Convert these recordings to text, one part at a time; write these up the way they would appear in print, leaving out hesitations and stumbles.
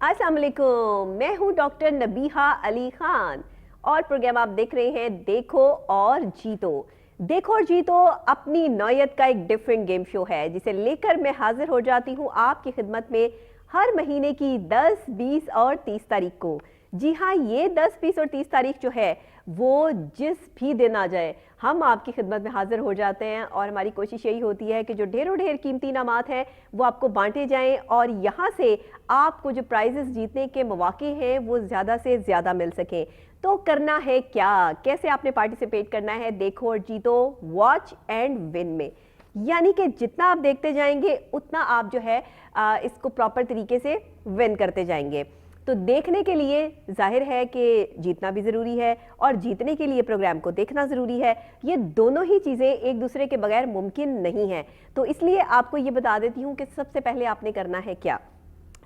अस्सलाम वालेकुम, मैं हूं डॉक्टर नबीहा अली खान और प्रोग्राम आप देख रहे हैं देखो और जीतो। देखो और जीतो अपनी नौयत का एक डिफरेंट गेम शो है जिसे लेकर मैं हाजिर हो जाती हूं आपकी खिदमत में हर महीने की 10, 20 और 30 तारीख को। जी हाँ, ये 10, 20 और 30 तारीख जो है वो जिस भी दिन आ जाए हम आपकी खिदमत में हाजिर हो जाते हैं और हमारी कोशिश यही होती है कि जो ढेरों ढेर कीमती इनामात हैं वो आपको बांटे जाएं और यहाँ से आपको जो प्राइजेस जीतने के मौके हैं वो ज़्यादा से ज़्यादा मिल सकें। तो करना है क्या, कैसे आपने पार्टिसिपेट करना है देखो और जीतो वॉच एंड विन में। यानी कि जितना आप देखते जाएंगे उतना आप जो है इसको प्रॉपर तरीके से विन करते जाएंगे। तो देखने के लिए जाहिर है कि जीतना भी ज़रूरी है और जीतने के लिए प्रोग्राम को देखना ज़रूरी है। ये दोनों ही चीज़ें एक दूसरे के बगैर मुमकिन नहीं है। तो इसलिए आपको ये बता देती हूँ कि सबसे पहले आपने करना है क्या।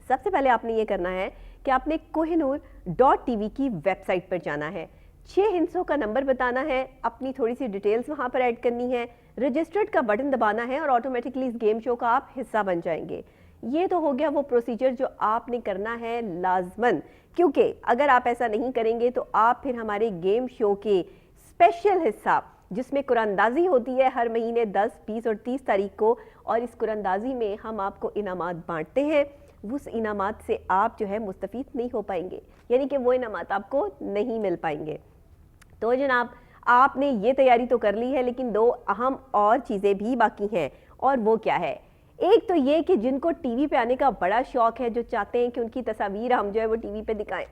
सबसे पहले आपने ये करना है कि आपने कोहिनूर.tv की वेबसाइट पर जाना है, 6 हिंसों का नंबर बताना है, अपनी थोड़ी सी डिटेल्स वहाँ पर ऐड करनी है, रजिस्टर्ड का बटन दबाना है और ऑटोमेटिकली इस गेम शो का आप हिस्सा बन जाएंगे। ये तो हो गया वो प्रोसीजर जो आपने करना है लाजमन, क्योंकि अगर आप ऐसा नहीं करेंगे तो आप फिर हमारे गेम शो के स्पेशल हिस्सा जिसमें कुरानंदाजी होती है हर महीने 10, 20 और 30 तारीख को, और इस कुरानंदाजी में हम आपको इनामात बांटते हैं, उस इनामात से आप जो है मुस्तफ़ीद नहीं हो पाएंगे, यानी कि वो इनामात आपको नहीं मिल पाएंगे। तो जनाब आपने ये तैयारी तो कर ली है, लेकिन 2 अहम और चीज़ें भी बाकी हैं। और वो क्या है? एक तो ये कि जिनको टीवी पे आने का बड़ा शौक है, जो चाहते हैं कि उनकी तस्वीर हम जो है वो टीवी पे दिखाएं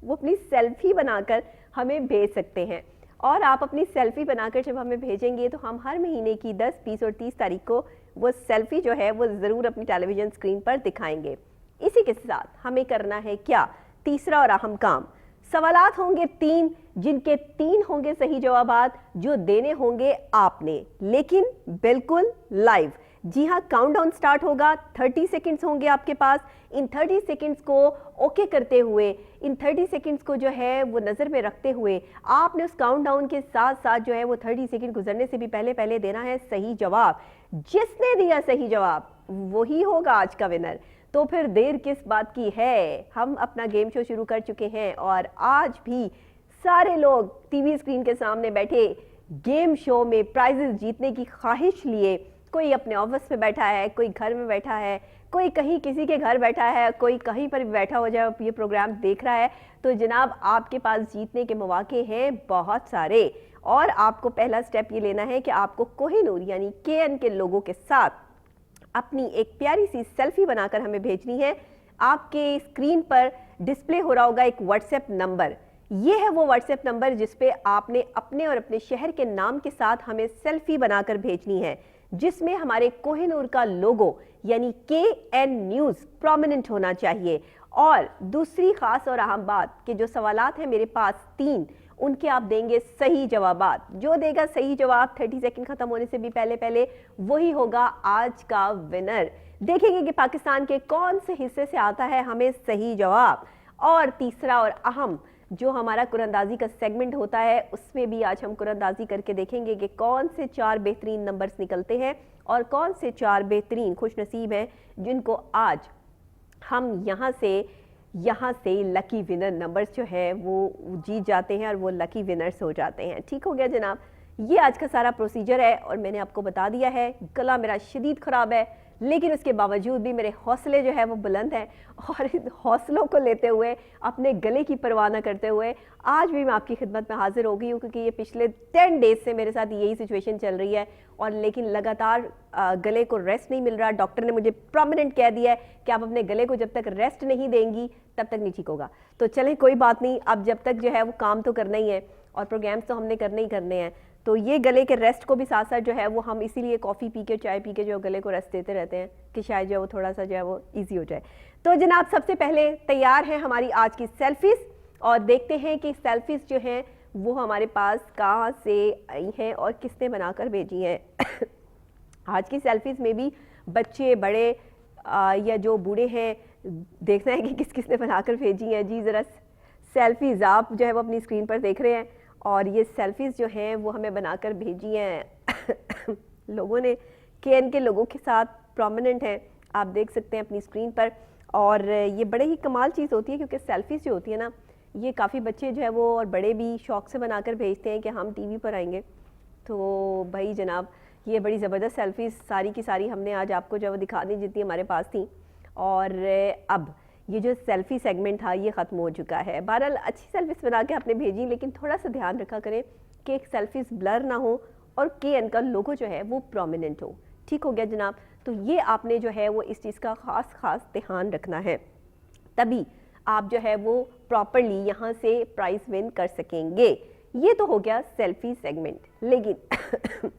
वो अपनी सेल्फी बनाकर हमें भेज सकते हैं। और आप अपनी सेल्फी बनाकर जब हमें भेजेंगे तो हम हर महीने की 10, 20 और 30 तारीख को वो सेल्फी जो है वो ज़रूर अपनी टेलीविज़न स्क्रीन पर दिखाएंगे। इसी के साथ हमें करना है क्या, तीसरा और अहम काम। सवालात होंगे 3, जिनके 3 होंगे सही जवाबात, जो देने होंगे आपने, लेकिन बिल्कुल लाइव। जी हाँ, काउंटडाउन स्टार्ट होगा, 30 सेकंड्स होंगे आपके पास। इन 30 सेकंड्स को ओके करते हुए, इन 30 सेकंड्स को जो है वो नज़र में रखते हुए आपने उस काउंटडाउन के साथ साथ जो है वो 30 सेकंड गुजरने से भी पहले पहले देना है सही जवाब। जिसने दिया सही जवाब वही होगा आज का विनर। तो फिर देर किस बात की है, हम अपना गेम शो शुरू कर चुके हैं और आज भी सारे लोग टीवी स्क्रीन के सामने बैठे गेम शो में प्राइजेस जीतने की ख्वाहिश लिए, कोई अपने ऑफिस में बैठा है, कोई घर में बैठा है, कोई कहीं किसी के घर बैठा है, कोई कहीं पर भी बैठा हो जाए ये प्रोग्राम देख रहा है। तो जनाब आपके पास जीतने के मौके हैं बहुत सारे, और आपको पहला स्टेप ये लेना है कि आपको कोहिनूर यानी KN के लोगों के साथ अपनी एक प्यारी सी सेल्फी बनाकर हमें भेजनी है। आपके स्क्रीन पर डिस्प्ले हो रहा होगा एक व्हाट्सएप नंबर, ये है वो व्हाट्सएप नंबर जिस पे आपने अपने और अपने शहर के नाम के साथ हमें सेल्फी बनाकर भेजनी है, जिसमें हमारे कोहिनूर का लोगो यानी KN न्यूज़ प्रोमिनेंट होना चाहिए। और दूसरी खास और अहम बात कि जो सवालात हैं मेरे पास 3, उनके आप देंगे सही जवाबात। जो देगा सही जवाब 30 सेकंड खत्म होने से भी पहले पहले वही होगा आज का विनर। देखेंगे कि पाकिस्तान के कौन से हिस्से से आता है हमें सही जवाब। और तीसरा और अहम जो हमारा कुरानंदाजी का सेगमेंट होता है, उसमें भी आज हम कुरानंदाजी करके देखेंगे कि कौन से 4 बेहतरीन नंबर्स निकलते हैं और कौन से 4 बेहतरीन खुशनसीब हैं जिनको आज हम यहाँ से लकी विनर नंबर्स जो है वो जीत जाते हैं और वो लकी विनर्स हो जाते हैं। ठीक हो गया जनाब, ये आज का सारा प्रोसीजर है और मैंने आपको बता दिया है। गला मेरा शदीद ख़राब है, लेकिन उसके बावजूद भी मेरे हौसले जो है वो बुलंद हैं, और इन हौसलों को लेते हुए, अपने गले की परवाह न करते हुए आज भी मैं आपकी खिदमत में हाजिर हो गई हूँ, क्योंकि ये पिछले 10 डेज से मेरे साथ यही सिचुएशन चल रही है और लेकिन लगातार गले को रेस्ट नहीं मिल रहा। डॉक्टर ने मुझे प्रोमिनेंट कह दिया है कि आप अपने गले को जब तक रेस्ट नहीं देंगी तब तक नहीं ठीक होगा। तो चलें कोई बात नहीं, अब जब तक जो है वो काम तो करना ही है और प्रोग्राम्स तो हमने करने ही करने हैं, तो ये गले के रेस्ट को भी साथ साथ जो है वो हम इसीलिए कॉफ़ी पी के, चाय पी के जो गले को रेस्ट देते रहते हैं कि शायद जो है वो थोड़ा सा जो है वो ईजी हो जाए। तो जनाब सबसे पहले तैयार हैं हमारी आज की सेल्फीज़, और देखते हैं कि सेल्फीज़ जो हैं वो हमारे पास कहाँ से आई हैं और किसने बनाकर भेजी हैं आज की सेल्फीज़ में भी बच्चे बड़े या जो बूढ़े हैं, देखना है कि किस किसने बनाकर भेजी हैं। जी ज़रा सेल्फीज़ आप जो है वो अपनी स्क्रीन पर देख रहे हैं, और ये सेल्फीज़ जो हैं वो हमें बनाकर भेजी हैं लोगों ने, KN के लोगों के साथ प्रोमिनेंट हैं, आप देख सकते हैं अपनी स्क्रीन पर। और ये बड़े ही कमाल चीज़ होती है क्योंकि सेल्फीज़ जो होती है ना, ये काफ़ी बच्चे जो है वो और बड़े भी शौक से बनाकर भेजते हैं कि हम टीवी पर आएंगे। तो भाई जनाब, ये बड़ी ज़बरदस्त सेल्फीज़ सारी की सारी हमने आज आपको जो है वो दिखा दी जितनी हमारे पास थी। और अब ये जो सेल्फ़ी सेगमेंट था ये ख़त्म हो चुका है। बहरहाल अच्छी सेल्फीज़ बना के आपने भेजी, लेकिन थोड़ा सा ध्यान रखा करें कि एक सेल्फीज़ ब्लर ना हो और KN का लोगो जो है वो प्रोमिनेंट हो। ठीक हो गया जनाब? तो ये आपने जो है वो इस चीज़ का ख़ास ध्यान रखना है, तभी आप जो है वो प्रॉपरली यहाँ से प्राइज़ विन कर सकेंगे। ये तो हो गया सेल्फी सेगमेंट, लेकिन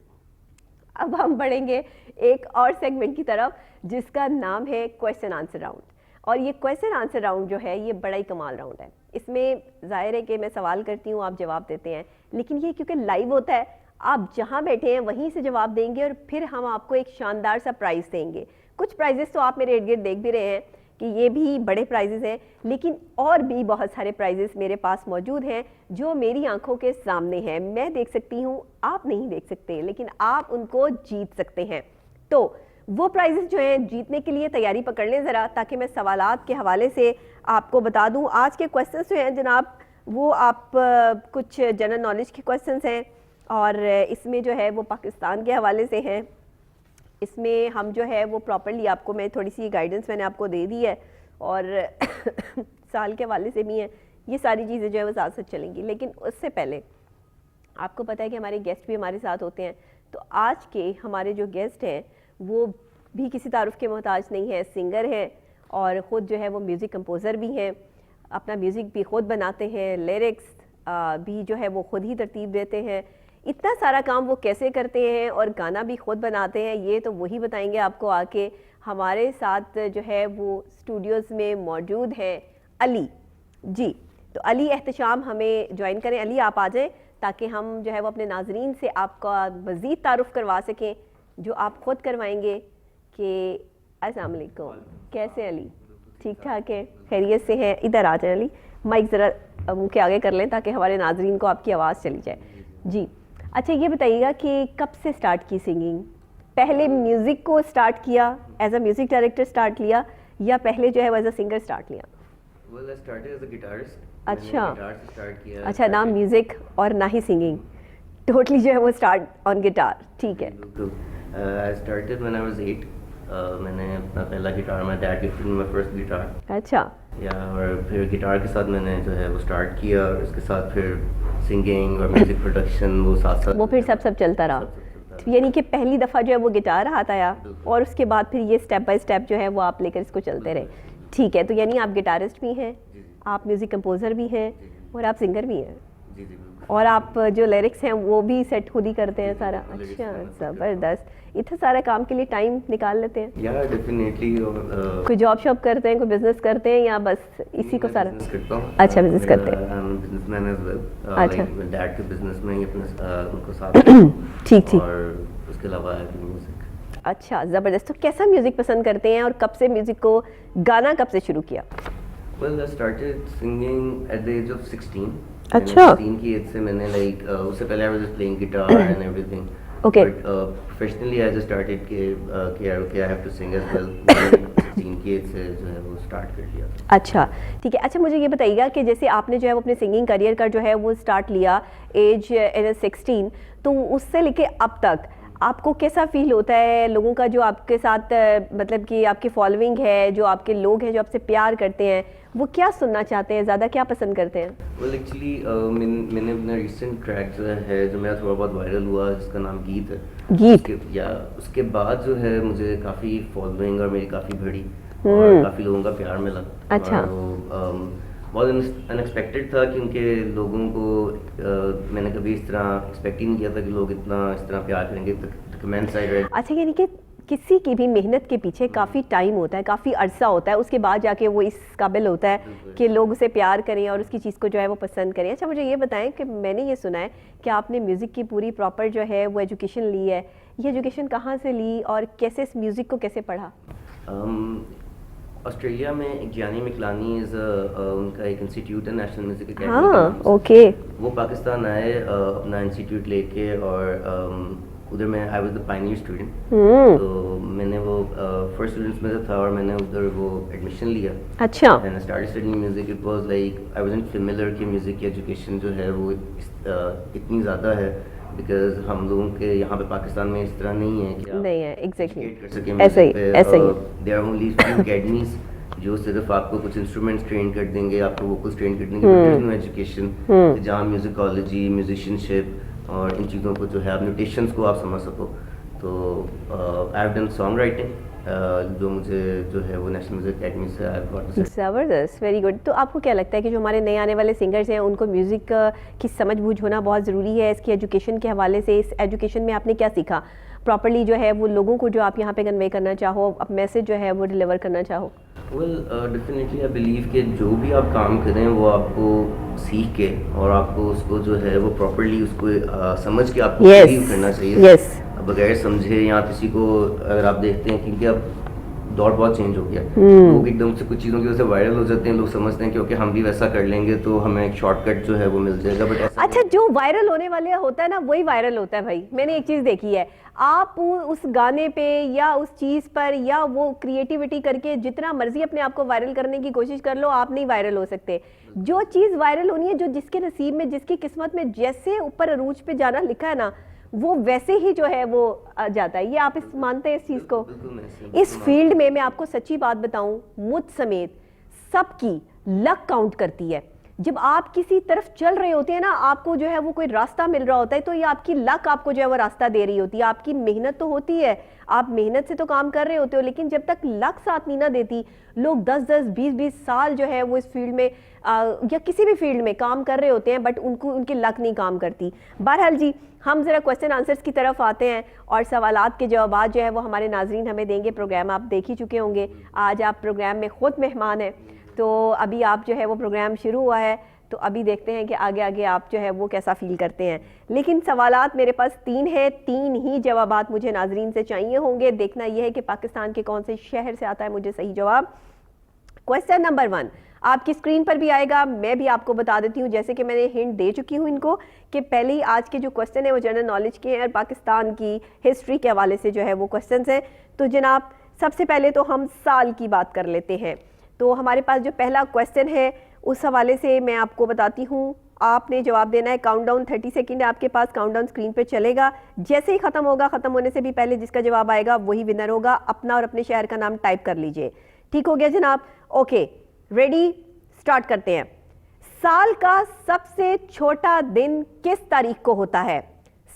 अब हम बढ़ेंगे एक और सेगमेंट की तरफ जिसका नाम है क्वेश्चन आंसर राउंड। और ये क्वेश्चन आंसर राउंड जो है ये बड़ा ही कमाल राउंड है। इसमें ज़ाहिर है कि मैं सवाल करती हूँ, आप जवाब देते हैं, लेकिन ये क्योंकि लाइव होता है, आप जहाँ बैठे हैं वहीं से जवाब देंगे और फिर हम आपको एक शानदार सा प्राइज़ देंगे। कुछ प्राइजेस तो आप मेरे इर्द गिर्द देख भी रहे हैं कि ये भी बड़े प्राइजेस हैं, लेकिन और भी बहुत सारे प्राइजेस मेरे पास मौजूद हैं जो मेरी आंखों के सामने हैं। मैं देख सकती हूँ, आप नहीं देख सकते, लेकिन आप उनको जीत सकते हैं। तो वो प्राइजेस जो हैं जीतने के लिए तैयारी पकड़ लें ज़रा, ताकि मैं सवालात के हवाले से आपको बता दूँ। आज के क्वेश्चंस जो हैं जनाब वो आप कुछ जनरल नॉलेज के क्वेश्चंस हैं और इसमें जो है वो पाकिस्तान के हवाले से हैं। इसमें हम जो है वो प्रॉपर्ली आपको, मैं थोड़ी सी गाइडेंस मैंने आपको दे दी है और साल के हवाले से भी हैं। ये सारी चीज़ें जो है वो साथ साथ चलेंगी, लेकिन उससे पहले आपको पता है कि हमारे गेस्ट भी हमारे साथ होते हैं। तो आज के हमारे जो गेस्ट हैं वो भी किसी तारुफ के मोहताज नहीं है, सिंगर हैं और ख़ुद जो है वो म्यूज़िक कंपोज़र भी हैं, अपना म्यूज़िक भी ख़ुद बनाते हैं, लिरिक्स भी जो है वो ख़ुद ही तरतीब देते हैं। इतना सारा काम वो कैसे करते हैं और गाना भी ख़ुद बनाते हैं, ये तो वही बताएंगे आपको आके। हमारे साथ जो है वो स्टूडियोज़ में मौजूद हैं अली जी। तो अली एहतशाम हमें ज्वाइन करें। अली आप आ जाएं ताकि हम जो है वो अपने नाजरीन से आपका मज़ीद तारुफ़ करवा सकें जो आप ख़ुद करवाएंगे। कि अस्सलाम वालेकुम, कैसे अली? ठीक ठाक है, खैरियत से हैं? इधर आ जाएं अली, माइक ज़रा मुँह के आगे कर लें ताकि हमारे नाजरीन को आपकी आवाज़ चली जाए जी। अच्छा ये बताइएगा कि कब से स्टार्ट की सिंगिंग? पहले म्यूज़िक को स्टार्ट किया, as a music director start लिया, या पहले जो है वो एज अ सिंगर स्टार्ट लिया? Well, I started as a guitarist. अच्छा, मैंने गिटार से स्टार्ट किया। अच्छा, ना म्यूज़िक और ना ही सिंगिंग, टोटली जो है वो स्टार्ट ऑन गिटार। ठीक है। I started when I was 8. मैंने अपना पहला guitar, my dad gifted me my first guitar. अच्छा, या और फिर गिटार के साथ मैंने जो है वो स्टार्ट किया और उसके साथ फिर सिंगिंग और म्यूज़िक प्रोडक्शन वो साथ साथ वो फिर सब चलता रहा। तो यानी कि पहली दफ़ा जो है वो गिटार हाथ आया और उसके बाद फिर ये स्टेप बाय स्टेप जो है वो आप लेकर इसको चलते रहे। ठीक है, तो यानी आप गिटारिस्ट भी हैं, आप म्यूज़िक कंपोज़र भी हैं और आप सिंगर भी हैं, जी बिल्कुल। और आप जो लिरिक्स हैं वो भी सेट खुद ही करते हैं सारा। अच्छा, ज़बरदस्त। इतना सारा काम के लिए टाइम निकाल लेते हैं? या डेफिनेटली। कोई जॉब शॉप करते हैं, कोई बिजनेस करते हैं, या बस इसी को सारा? बिजनेस करता हूँ। अच्छा, बिजनेस करते हैं। Businessman as well. अच्छा। डैड के बिजनेस में ही अपने उनको साथ ठीक। और उसके अलावा म्यूज़िक। अच्छा, ज़बरदस्त। तो कैसा म्यूज़िक पसंद करते हैं और कब से म्यूज़िक को, गाना कब से शुरू किया? Well, I started singing at the age of 16. अच्छा। 16 की एज से मैंने उससे पहले I was just playing guitar and everything. Okay. But professionally I just started कि I have to sing as well. मैंने 16 की एज से जो है वो स्टार्ट कर लिया। अच्छा, ठीक है। अच्छा, मुझे ये बताइएगा कि जैसे आपने जो है वो अपने सिंगिंग करियर का जो है वो स्टार्ट लिया एज 16, तो उससे लेके अब तक आपको कैसा फील होता है? लोगों का जो आपके साथ मतलब कि आपकी फॉलोइंग है, जो आपके लोग हैं जो आपसे प्यार करते हैं, वो क्या सुनना चाहते हैं, ज़्यादा क्या पसंद करते हैं? Well, actually मैंने अपना रिसेंट ट्रैक जो है जो मेरा थोड़ा बहुत वायरल हुआ जिसका नाम गीत है। गीत? उसके बाद जो है मुझे काफ़ी फॉलोइंग और मेरी काफ़ी बढ़ी और काफ़ी लोगों का प्यार मिला। अच्छा। और वो बहुत अनएक्सपेक्टेड था क्योंकि लोगों को मैंने कभी इस तरह एक्सपेक्ट ही नहीं किया था कि लोग इतना इस तरह प्यार करेंगे। Comments I read. अच्छा, यानी कि किसी की भी मेहनत के पीछे काफ़ी टाइम होता है, काफ़ी अरसा होता है, उसके बाद जाके वो इस काबिल होता है कि लोग उसे प्यार करें और उसकी चीज़ को जो है वो पसंद करें। अच्छा, मुझे ये बताएं कि मैंने ये सुना है कि आपने म्यूज़िक की पूरी प्रॉपर जो है वो एजुकेशन ली है। ये एजुकेशन कहाँ से ली और कैसे इस म्यूज़िक को कैसे पढ़ा? ऑस्ट्रेलिया में एक जानी मिकलानी उनका एक इंस्टीट्यूट है, नेशनल म्यूजिक एकेडमी। हाँ, ओके। वो पाकिस्तान आए अपना इंस्टीट्यूट लेके और उधर मैं I was the Pioneer student. तो मैंने वो फर्स्ट स्टूडेंट्स में से था और मैंने उधर वो एडमिशन लिया अच्छा and started studying music. It was like I wasn't familiar कि म्यूजिक की एजुकेशन जो है वो इतनी ज़्यादा है, बिकॉज हम लोगों के यहाँ पे पाकिस्तान में इस तरह नहीं है कि आप नहीं है एग्जैक्टली educate कर सकें ऐसे ही म्यूजिक पे. ऐसे ही there are only few academies जो सिर्फ आपको कुछ इंस्ट्रूमेंट्स ट्रेन कर देंगे, आपको वोकल्स ट्रेन कर देंगे, but there is no education जहाँ म्यूजिकोलॉजी, म्यूजिशियनशिप और इन चीज़ों को जो है आप म्यूटेशंस को आप समझ सको. तो I have done song writing जो मुझे जो है वो नेशनल म्यूजिक एकेडमी से आई गॉट द. ज़बरदस्त, वेरी गुड. तो आपको क्या लगता है कि जो हमारे नए आने वाले सिंगर्स हैं उनको म्यूज़िक की समझ बूझ होना बहुत ज़रूरी है? इसकी एजुकेशन के हवाले से, इस एजुकेशन में आपने क्या सीखा प्रॉपर्ली जो है वो लोगों को जो आप यहाँ पे कन्वे करना चाहो, अब मैसेज जो है वो डिलीवर करना चाहो? वेल डेफिनेटली आई बिलीव कि जो भी आप काम करें वो आपको सीख के और आपको उसको जो है वो प्रॉपर्ली उसको समझ के आपको Yes, करना चाहिए. yes. बगैर समझे या किसी को अगर आप देखते हैं क्योंकि अब दौर बहुत चेंज हो गया, लोग एकदम से कुछ चीज़ों की वजह से वायरल हो जाते हैं, लोग समझते हैं क्योंकि हम भी वैसा कर लेंगे तो हमें एक शॉर्टकट जो है वो मिल जाएगा, बट ऐसा अच्छा, जो वायरल होने वाले होता है ना वही वायरल होता है भाई. मैंने एक चीज़ देखी है, आप उस गाने पे या उस चीज़ पर या वो क्रिएटिविटी करके जितना मर्जी अपने आप को वायरल करने की कोशिश कर लो, आप नहीं वायरल हो सकते. जो चीज़ वायरल होनी है, जो जिसके नसीब में, जिसकी किस्मत में जैसे ऊपर अरूज पे जाना लिखा है ना, वो वैसे ही जो है वो जाता है. ये आप इस मानते हैं इस चीज़ को? इस फील्ड में मैं आपको सच्ची बात बताऊं, मुझ समेत सबकी लक काउंट करती है. जब आप किसी तरफ चल रहे होते हैं ना, आपको जो है वो कोई रास्ता मिल रहा होता है, तो ये आपकी लक आपको जो है वो रास्ता दे रही होती है. आपकी मेहनत तो होती है, आप मेहनत से तो काम कर रहे होते हो, लेकिन जब तक लक साथ नहीं ना देती, लोग 10-10, 20-20 साल जो है वो इस फील्ड में या किसी भी फील्ड में काम कर रहे होते हैं, बट उनको उनकी लक नहीं काम करती. बहरहाल जी, हम ज़रा क्वेश्चन आंसर्स की तरफ आते हैं और सवालात के जवाब जो है वो हमारे नाजरीन हमें देंगे. प्रोग्राम आप देख ही चुके होंगे, आज आप प्रोग्राम में ख़ुद मेहमान हैं, तो अभी आप जो है वो प्रोग्राम शुरू हुआ है, तो अभी देखते हैं कि आगे आगे आप जो है वो कैसा फील करते हैं. लेकिन सवालात मेरे पास 3 हैं, 3 ही जवाबात मुझे नाजरीन से चाहिए होंगे. देखना यह है कि पाकिस्तान के कौन से शहर से आता है मुझे सही जवाब. क्वेश्चन नंबर 1 आपकी स्क्रीन पर भी आएगा, मैं भी आपको बता देती हूँ, जैसे कि मैंने हिंट दे चुकी हूँ इनको, कि पहले ही आज के जो क्वेश्चन है वो जनरल नॉलेज के हैं और पाकिस्तान की हिस्ट्री के हवाले से जो है वो क्वेश्चन हैं. तो जनाब, सबसे पहले तो हम साल की बात कर लेते हैं. तो हमारे पास जो पहला क्वेश्चन है उस हवाले से मैं आपको बताती हूँ. आपने जवाब देना है. काउंटडाउन 30 सेकंड है आपके पास. काउंटडाउन स्क्रीन पे चलेगा, जैसे ही खत्म होगा, खत्म होने से भी पहले जिसका जवाब आएगा वही विनर होगा. अपना और अपने शहर का नाम टाइप कर लीजिए. ठीक हो गया जनाब? ओके, रेडी, स्टार्ट करते हैं. साल का सबसे छोटा दिन किस तारीख को होता है?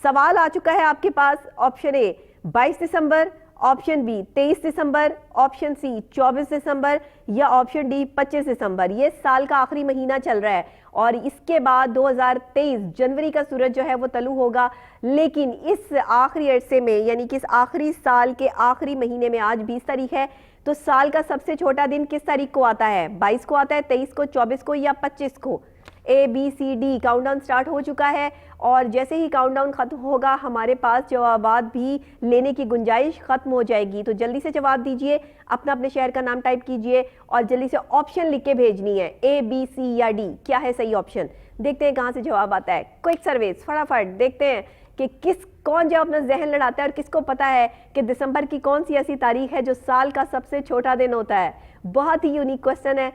सवाल आ चुका है आपके पास. ऑप्शन ए 22 दिसंबर, ऑप्शन बी 23 दिसंबर, ऑप्शन सी 24 दिसंबर या ऑप्शन डी 25 दिसंबर. ये साल का आखिरी महीना चल रहा है और इसके बाद 2023 जनवरी का सूरज जो है वो तलू होगा. लेकिन इस आखिरी अरसे में, यानी कि इस आखिरी साल के आखिरी महीने में, आज 20 तारीख है, तो साल का सबसे छोटा दिन किस तारीख को आता है? 22 को आता है, 23 को, 24 को या 25 को? A B C D. Countdown start हो चुका है और जैसे ही काउंटडाउन खत्म होगा हमारे पास जवाबात भी लेने की गुंजाइश खत्म हो जाएगी. तो जल्दी से जवाब दीजिए, अपना अपने शहर का नाम टाइप कीजिए और जल्दी से ऑप्शन लिख के भेजनी है, ए बी सी या डी. क्या है सही ऑप्शन? देखते हैं कहाँ से जवाब आता है. क्विक सर्विस, फटाफट देखते हैं कि कौन जो अपना जहन लड़ाता है और किसको पता है कि दिसंबर की कौन सी ऐसी तारीख है जो साल का सबसे छोटा दिन होता है. बहुत ही यूनिक क्वेश्चन है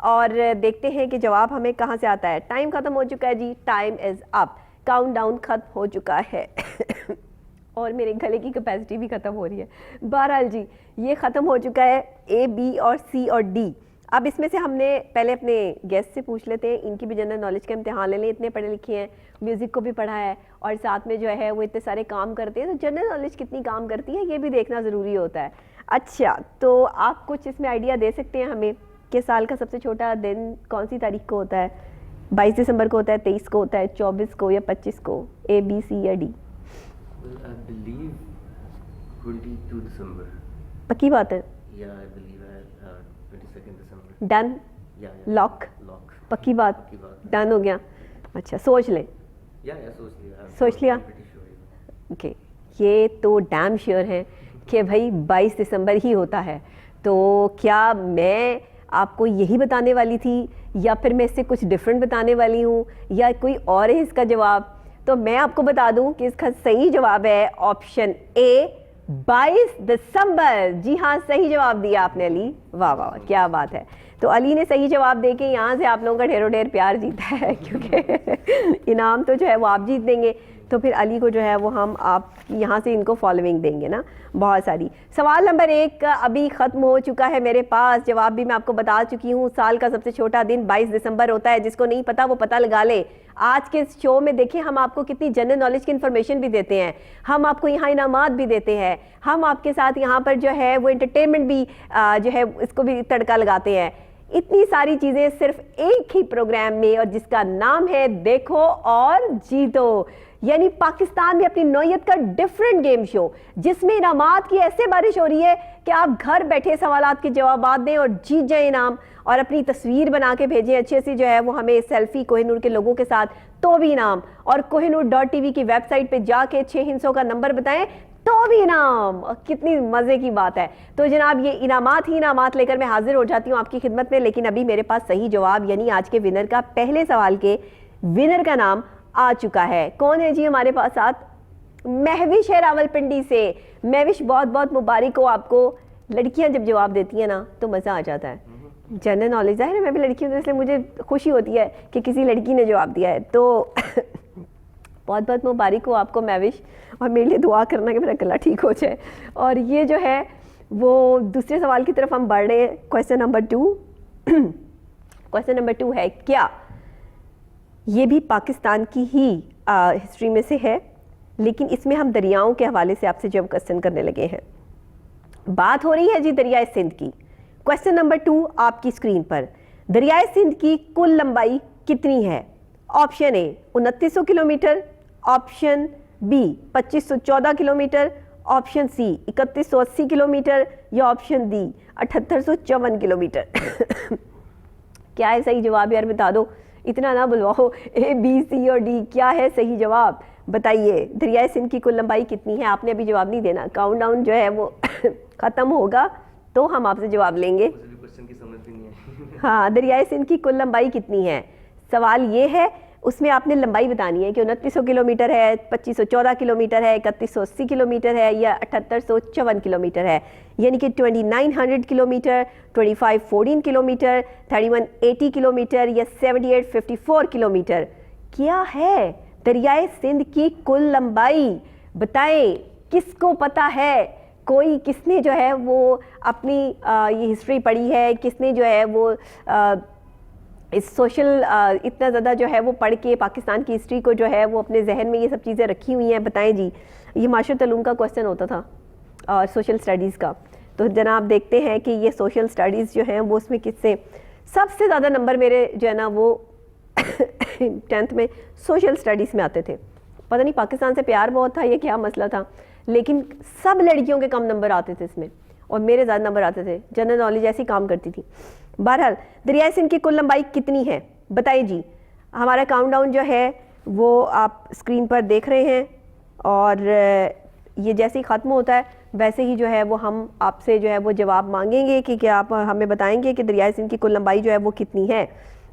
और देखते हैं कि जवाब हमें कहाँ से आता है. टाइम खत्म हो चुका है जी, टाइम इज अप. काउंटडाउन खत्म हो चुका है और मेरे गले की कैपेसिटी भी खत्म हो रही है. बहरहाल जी, ये ख़त्म हो चुका है. ए, बी और सी और डी. अब इसमें से हमने पहले अपने गेस्ट से पूछ लेते हैं, इनकी भी जनरल नॉलेज का इम्तिहान ले लें. इतने पढ़े लिखे हैं, म्यूज़िक को भी पढ़ा है और साथ में जो है वो इतने सारे काम करते हैं, तो जनरल नॉलेज कितनी काम करती है ये भी देखना ज़रूरी होता है. अच्छा, तो आप कुछ इसमें आइडिया दे सकते हैं हमें कि साल का सबसे छोटा दिन कौन सी तारीख को होता है? 22 दिसंबर को होता है, 23 को होता है, 24 को या 25 को? ए, बी, सी या डी? I believe 22 December. पक्की बात है? Yeah, I believe 22nd December. Done? Yeah. Lock? Lock. पक्की बात? पक्की बात. डन हो गया. अच्छा, सोच लें. Yeah, सोच लिया. सोच लिया? I'm pretty sure. ओके, ये तो डैम श्योर है कि भाई 22 दिसंबर ही होता है. तो क्या मैं आपको यही बताने वाली थी या फिर मैं इससे कुछ डिफरेंट बताने वाली हूँ या कोई और है इसका जवाब? तो मैं आपको बता दूं कि इसका सही जवाब है ऑप्शन ए 22 दिसंबर। जी हाँ, सही जवाब दिया आपने अली, वाह वाह वाह, क्या बात है। तो अली ने सही जवाब देके यहाँ से आप लोगों का ढेरों ढेर प्यार जीता है, क्योंकि इनाम तो जो है वो आप जीत देंगे, तो फिर अली को जो है वो हम आप यहाँ से इनको फॉलोइंग देंगे ना, बहुत सारी। सवाल नंबर 1 अभी ख़त्म हो चुका है मेरे पास, जवाब भी मैं आपको बता चुकी हूँ। साल का सबसे छोटा दिन 22 दिसंबर होता है, जिसको नहीं पता वो पता लगा ले। आज के शो में देखिए हम आपको कितनी जनरल नॉलेज की इन्फॉर्मेशन भी देते हैं, हम आपको यहाँ इनामात भी देते हैं, हम आपके साथ यहाँ पर जो है वो एंटरटेनमेंट भी जो है इसको भी तड़का लगाते हैं। इतनी सारी चीज़ें सिर्फ एक ही प्रोग्राम में, और जिसका नाम है देखो और जीतो, यानी पाकिस्तान में अपनी नौयत का डिफरेंट गेम शो, जिसमें इनामात की ऐसे बारिश हो रही है कि आप घर बैठे सवालात के जवाब दें और जीत जाए इनाम, और अपनी तस्वीर बना के भेजें अच्छे से जो है वो हमें सेल्फी कोहिनूर के लोगों के साथ, तो भी इनाम। और kohinoor.tv की वेबसाइट पे जाके 6 हिस्सों का नंबर बताएं तो भी इनाम। कितनी मज़े की बात है। तो जनाब ये इनामात ही इनामात लेकर मैं हाजिर हो जाती हूँ आपकी खिदमत में, लेकिन अभी मेरे पास सही जवाब यानी आज के विनर का, पहले सवाल के विनर का नाम आ चुका है। कौन है जी हमारे पास साथ? महविश है रावलपिंडी से। महविश बहुत बहुत मुबारक हो आपको। लड़कियां जब जवाब देती हैं ना तो मज़ा आ जाता है। जनरल नॉलेज है ना, मैं भी लड़की हूँ तो इसलिए मुझे खुशी होती है कि किसी लड़की ने जवाब दिया है। तो बहुत बहुत मुबारक हो आपको महविश, और मेरे लिए दुआ करना कि मेरा गला ठीक हो जाए। और ये जो है वो दूसरे सवाल की तरफ हम बढ़ रहे हैं। क्वेश्चन नंबर 2 क्वेश्चन नंबर 2 है क्या, ये भी पाकिस्तान की ही हिस्ट्री में से है, लेकिन इसमें हम दरियाओं के हवाले से आपसे जब क्वेश्चन करने लगे हैं। बात हो रही है जी दरियाए सिंध की। क्वेश्चन नंबर 2 आपकी स्क्रीन पर। दरियाए सिंध की कुल लंबाई कितनी है? Option A 2900 kilometre, option B 2514 kilometre, option C 3180 kilometre, या ऑप्शन डी 7854 किलोमीटर। क्या है सही जवाब यार, बता दो, इतना ना बुलवाओ। ए बी सी और डी, क्या है सही जवाब बताइए। दरियाए सिंध की कुल लंबाई कितनी है? आपने अभी जवाब नहीं देना, काउंटडाउन जो है वो खत्म होगा तो हम आपसे जवाब लेंगे। क्वेश्चन की समझ भी नहीं है। हाँ, दरियाए सिंध की कुल लंबाई कितनी है? सवाल ये है, उसमें आपने लंबाई बतानी है कि 2900 किलोमीटर है, 2514 किलोमीटर है, 3180 किलोमीटर है, या 7854 किलोमीटर है। यानी कि 2900 किलोमीटर, 2514 किलोमीटर, 3180 किलोमीटर, या 7854 किलोमीटर। क्या है दरियाए सिंध की कुल लंबाई? बताएं, किसको पता है? कोई किसने जो है वो अपनी ये हिस्ट्री पढ़ी है, किसने जो है वो इस सोशल इतना ज़्यादा जो है वो पढ़ के पाकिस्तान की हिस्ट्री को जो है वो अपने जहन में ये सब चीज़ें रखी हुई हैं? बताएं जी। ये माशरत उलूम का क्वेश्चन होता था और सोशल स्टडीज़ का। तो जनाब देखते हैं कि ये सोशल स्टडीज़ जो हैं वो उसमें किससे सबसे ज़्यादा नंबर मेरे जो है ना वो 10th में सोशल स्टडीज़ में आते थे। पता नहीं पाकिस्तान से प्यार बहुत था, ये क्या मसला था, लेकिन सब लड़कियों के कम नंबर आते थे इसमें और मेरे ज़्यादा नंबर आते थे। जनरल नॉलेज ऐसी काम करती थी। बहरहाल दरियाए सिंध की कुल लंबाई कितनी है बताइए जी। हमारा काउंटडाउन जो है वो आप स्क्रीन पर देख रहे हैं, और ये जैसे ही ख़त्म होता है वैसे ही जो है वो हम आपसे जो है वो जवाब मांगेंगे कि क्या आप हमें बताएंगे कि दरियाए सिंध की कुल लंबाई जो है वो कितनी है।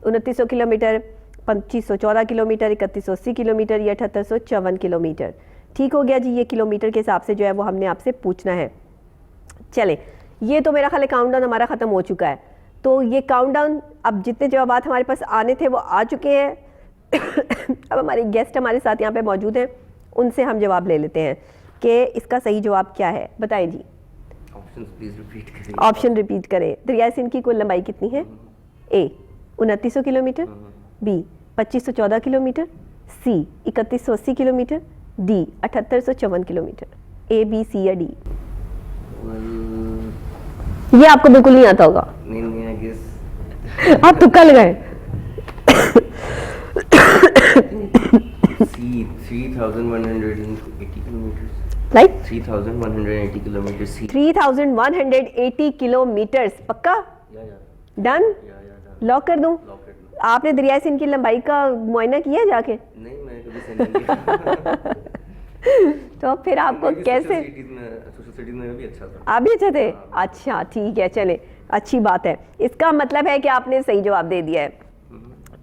2900 किलोमीटर, 2514 किलोमीटर, 3180 किलोमीटर, या 7854 किलोमीटर। ठीक हो गया जी, ये किलोमीटर के हिसाब से जो है वो हमने आपसे पूछना है। चले, ये तो मेरा ख्याल काउंटडाउन हमारा ख़त्म हो चुका है। तो ये काउंटडाउन, अब जितने जवाब हमारे पास आने थे वो आ चुके हैं। अब हमारे गेस्ट हमारे साथ यहाँ पे मौजूद हैं, उनसे हम जवाब ले लेते हैं कि इसका सही जवाब क्या है। बताएं जी। ऑप्शन प्लीज रिपीट करें। ऑप्शन रिपीट करें। दरियाए सिंध की कुल लंबाई कितनी है? A 2900 kilometre, B 2514 kilometre, C 3180 kilometre, D 7854 kilometre. A B C या डी? ये आपको बिल्कुल नहीं आता होगा। नहीं आई गेस आप तुक्का लगाए। C 3180 kilometre. Like 3180 kilometre. C 3180 kilometre. पक्का डन? लॉक कर दूं? लॉक कर दो। आपने दरियाए सिंध की लंबाई का मुआयना किया है जाके? नहीं, मैंने कभी से नहीं किया। तो फिर आपको कैसे? सोशल स्टडीज में भी अच्छा था। आप भी अच्छे थे? अच्छा ठीक है, चले अच्छी बात है। इसका मतलब है कि आपने सही जवाब दे दिया है।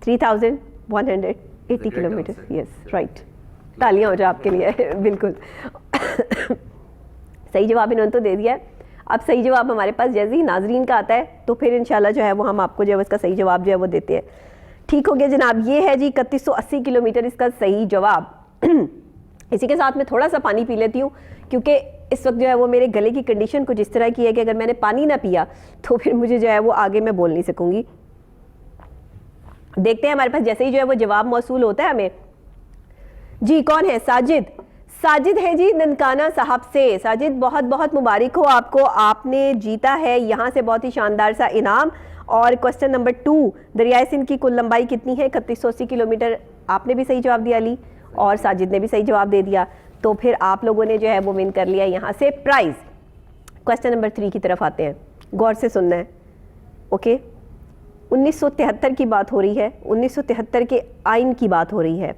3180 किलोमीटर। यस राइट, तालियां हो जाए आपके लिए। बिल्कुल सही जवाब इन्होंने तो दे दिया है। अब सही जवाब हमारे पास जैसे ही नाजरीन का आता है तो फिर इंशाल्लाह जो है वो हम आपको जो है इसका सही जवाब जो है वो देते हैं। ठीक हो गया जनाब, ये है जी 3180 किलोमीटर इसका सही जवाब। इसी के साथ मैं थोड़ा सा पानी पी लेती हूँ क्योंकि इस वक्त जो है वो मेरे गले की कंडीशन कुछ इस तरह की है कि अगर मैंने पानी ना पिया तो फिर मुझे जो है वो आगे मैं बोल नहीं सकूंगी। देखते हैं हमारे पास जैसे ही जो है वो जवाब मौसूल होता है हमें। जी कौन है? साजिद। साजिद है जी ननकाना साहब से। साजिद बहुत बहुत मुबारक हो आपको, आपने जीता है यहाँ से बहुत ही शानदार सा इनाम। और क्वेश्चन नंबर 2, दरियाए सिंध की कुल लंबाई कितनी है? 3180 किलोमीटर। आपने भी सही जवाब दिया अली और साजिद ने भी सही जवाब दे दिया, तो फिर आप लोगों ने जो है वो विन कर लिया यहाँ से प्राइज। क्वेश्चन नंबर 3 की तरफ आते हैं, गौर से सुनना है। ओके, 1973 की बात हो रही है, 1973 के आइन की बात हो रही है।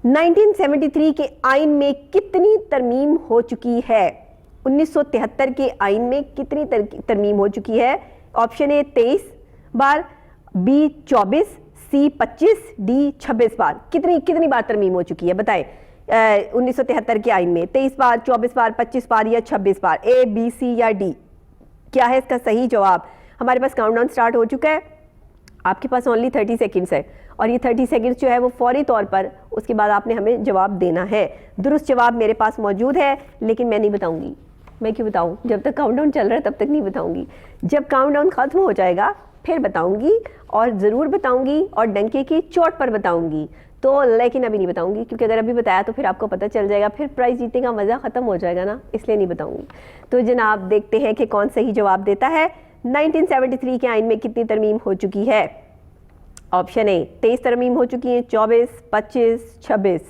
1973 के आइन में कितनी तरमीम हो चुकी है? 1973 के आइन में कितनी तरमीम हो चुकी है? ऑप्शन ए 23 बार, बी 24, सी 25, डी 26 बार। कितनी बार तरमीम हो चुकी है बताएं 1973 के आइन में? 23 बार, 24 बार, 25 बार या 26 बार? ए, बी, सी या डी? क्या है इसका सही जवाब? हमारे पास काउंटडाउन स्टार्ट हो चुका है। आपके पास ओनली 30 सेकेंड्स है और ये 30 सेकेंड्स जो है वो फौरी तौर पर उसके बाद आपने हमें जवाब देना है। दुरुस्त जवाब मेरे पास मौजूद है लेकिन मैं नहीं बताऊंगी। मैं क्यों बताऊं? जब तक काउंटडाउन चल रहा है तब तक नहीं बताऊंगी। जब काउंटडाउन खत्म हो जाएगा फिर बताऊंगी, और ज़रूर बताऊंगी और डंके की चोट पर बताऊंगी। तो लेकिन अभी नहीं बताऊंगी क्योंकि अगर अभी बताया तो फिर आपको पता चल जाएगा, फिर प्राइज़ जीतने का मज़ा ख़त्म हो जाएगा ना, इसलिए नहीं बताऊंगी। तो जनाब देखते हैं कि कौन सही जवाब देता है। 1973 के आइन में कितनी तरमीम हो चुकी है? ऑप्शन ए 23 तरमीम हो चुकी है, 24, 25, 26।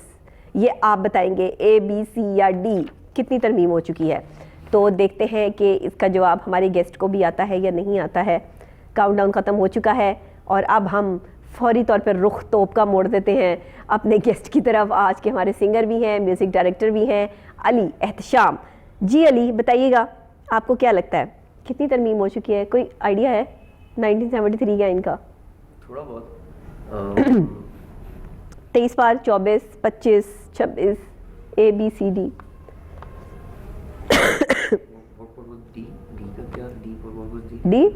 ये आप बताएंगे ए, बी, सी या डी कितनी तरमीम हो चुकी है। तो देखते हैं कि इसका जवाब हमारे गेस्ट को भी आता है या नहीं आता है। काउंटडाउन ख़त्म हो चुका है और अब हम फौरी तौर पर रुख तोप का मोड़ देते हैं अपने गेस्ट की तरफ। आज के हमारे सिंगर भी हैं, म्यूज़िक डायरेक्टर भी हैं, अली एहतशाम। जी अली बताइएगा, आपको क्या लगता है कितनी तरमीम हो चुकी है? कोई आइडिया है 1973 का इनका? थोड़ा बहुत 23 बार, 24, 25, 26, ए, B, C, D. D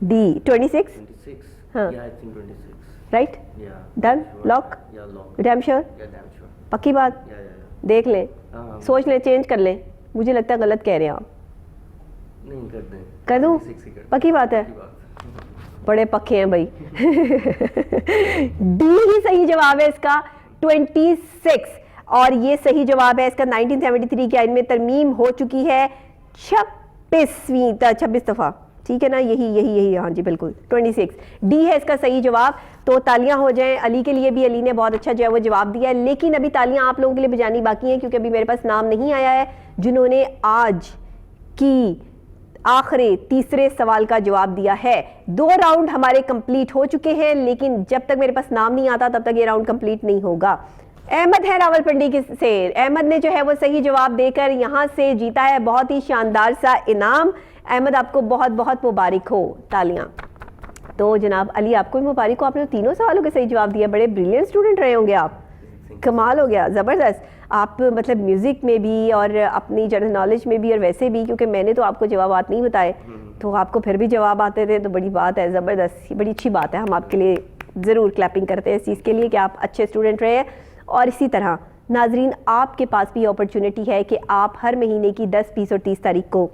D 26 हाँ right done lock damn sure पक्की बात देख लें सोच लें चेंज कर लें मुझे लगता है गलत कह रहे हैं आप नहीं कर दूं पक्की बात है बड़े पक्के हैं भाई डी ही सही जवाब है इसका 26 और ये सही जवाब है इसका 1973 के आइन में तरमीम हो चुकी है 26 दफा ठीक है ना यही हाँ जी बिल्कुल 26 डी है इसका सही जवाब। तो तालियां हो जाएं अली के लिए भी, अली ने बहुत अच्छा जो है वो जवाब दिया है, लेकिन अभी तालियां आप लोगों के लिए बजानी बाकी हैं क्योंकि अभी मेरे पास नाम नहीं आया है जिन्होंने आज की आखिरी तीसरे सवाल का जवाब दिया है। 2 राउंड हमारे कंप्लीट हो चुके हैं लेकिन जब तक मेरे पास नाम नहीं आता तब तक ये राउंड कंप्लीट नहीं होगा। अहमद है रावलपिंडी से, अहमद ने जो है वो सही जवाब देकर यहाँ से जीता है बहुत ही शानदार सा इनाम। अहमद आपको बहुत बहुत मुबारक हो, तालियां। तो जनाब अली आपको भी मुबारक हो, आपने तीनों सवालों के सही जवाब दिया, बड़े ब्रिलियंट स्टूडेंट रहे होंगे आप, कमाल हो गया, ज़बरदस्त। आप मतलब म्यूज़िक में भी और अपनी जनरल नॉलेज में भी और वैसे भी, क्योंकि मैंने तो आपको जवाब नहीं बताए तो आपको फिर भी जवाब आते थे, तो बड़ी बात है, ज़बरदस्त, बड़ी अच्छी बात है। हम आपके लिए ज़रूर क्लैपिंग करते हैं इस चीज़ के लिए कि आप अच्छे स्टूडेंट रहे। और इसी तरह नाजरीन आपके पास भी अपॉर्चुनिटी है कि आप हर महीने की 10, 20 और 30 तारीख को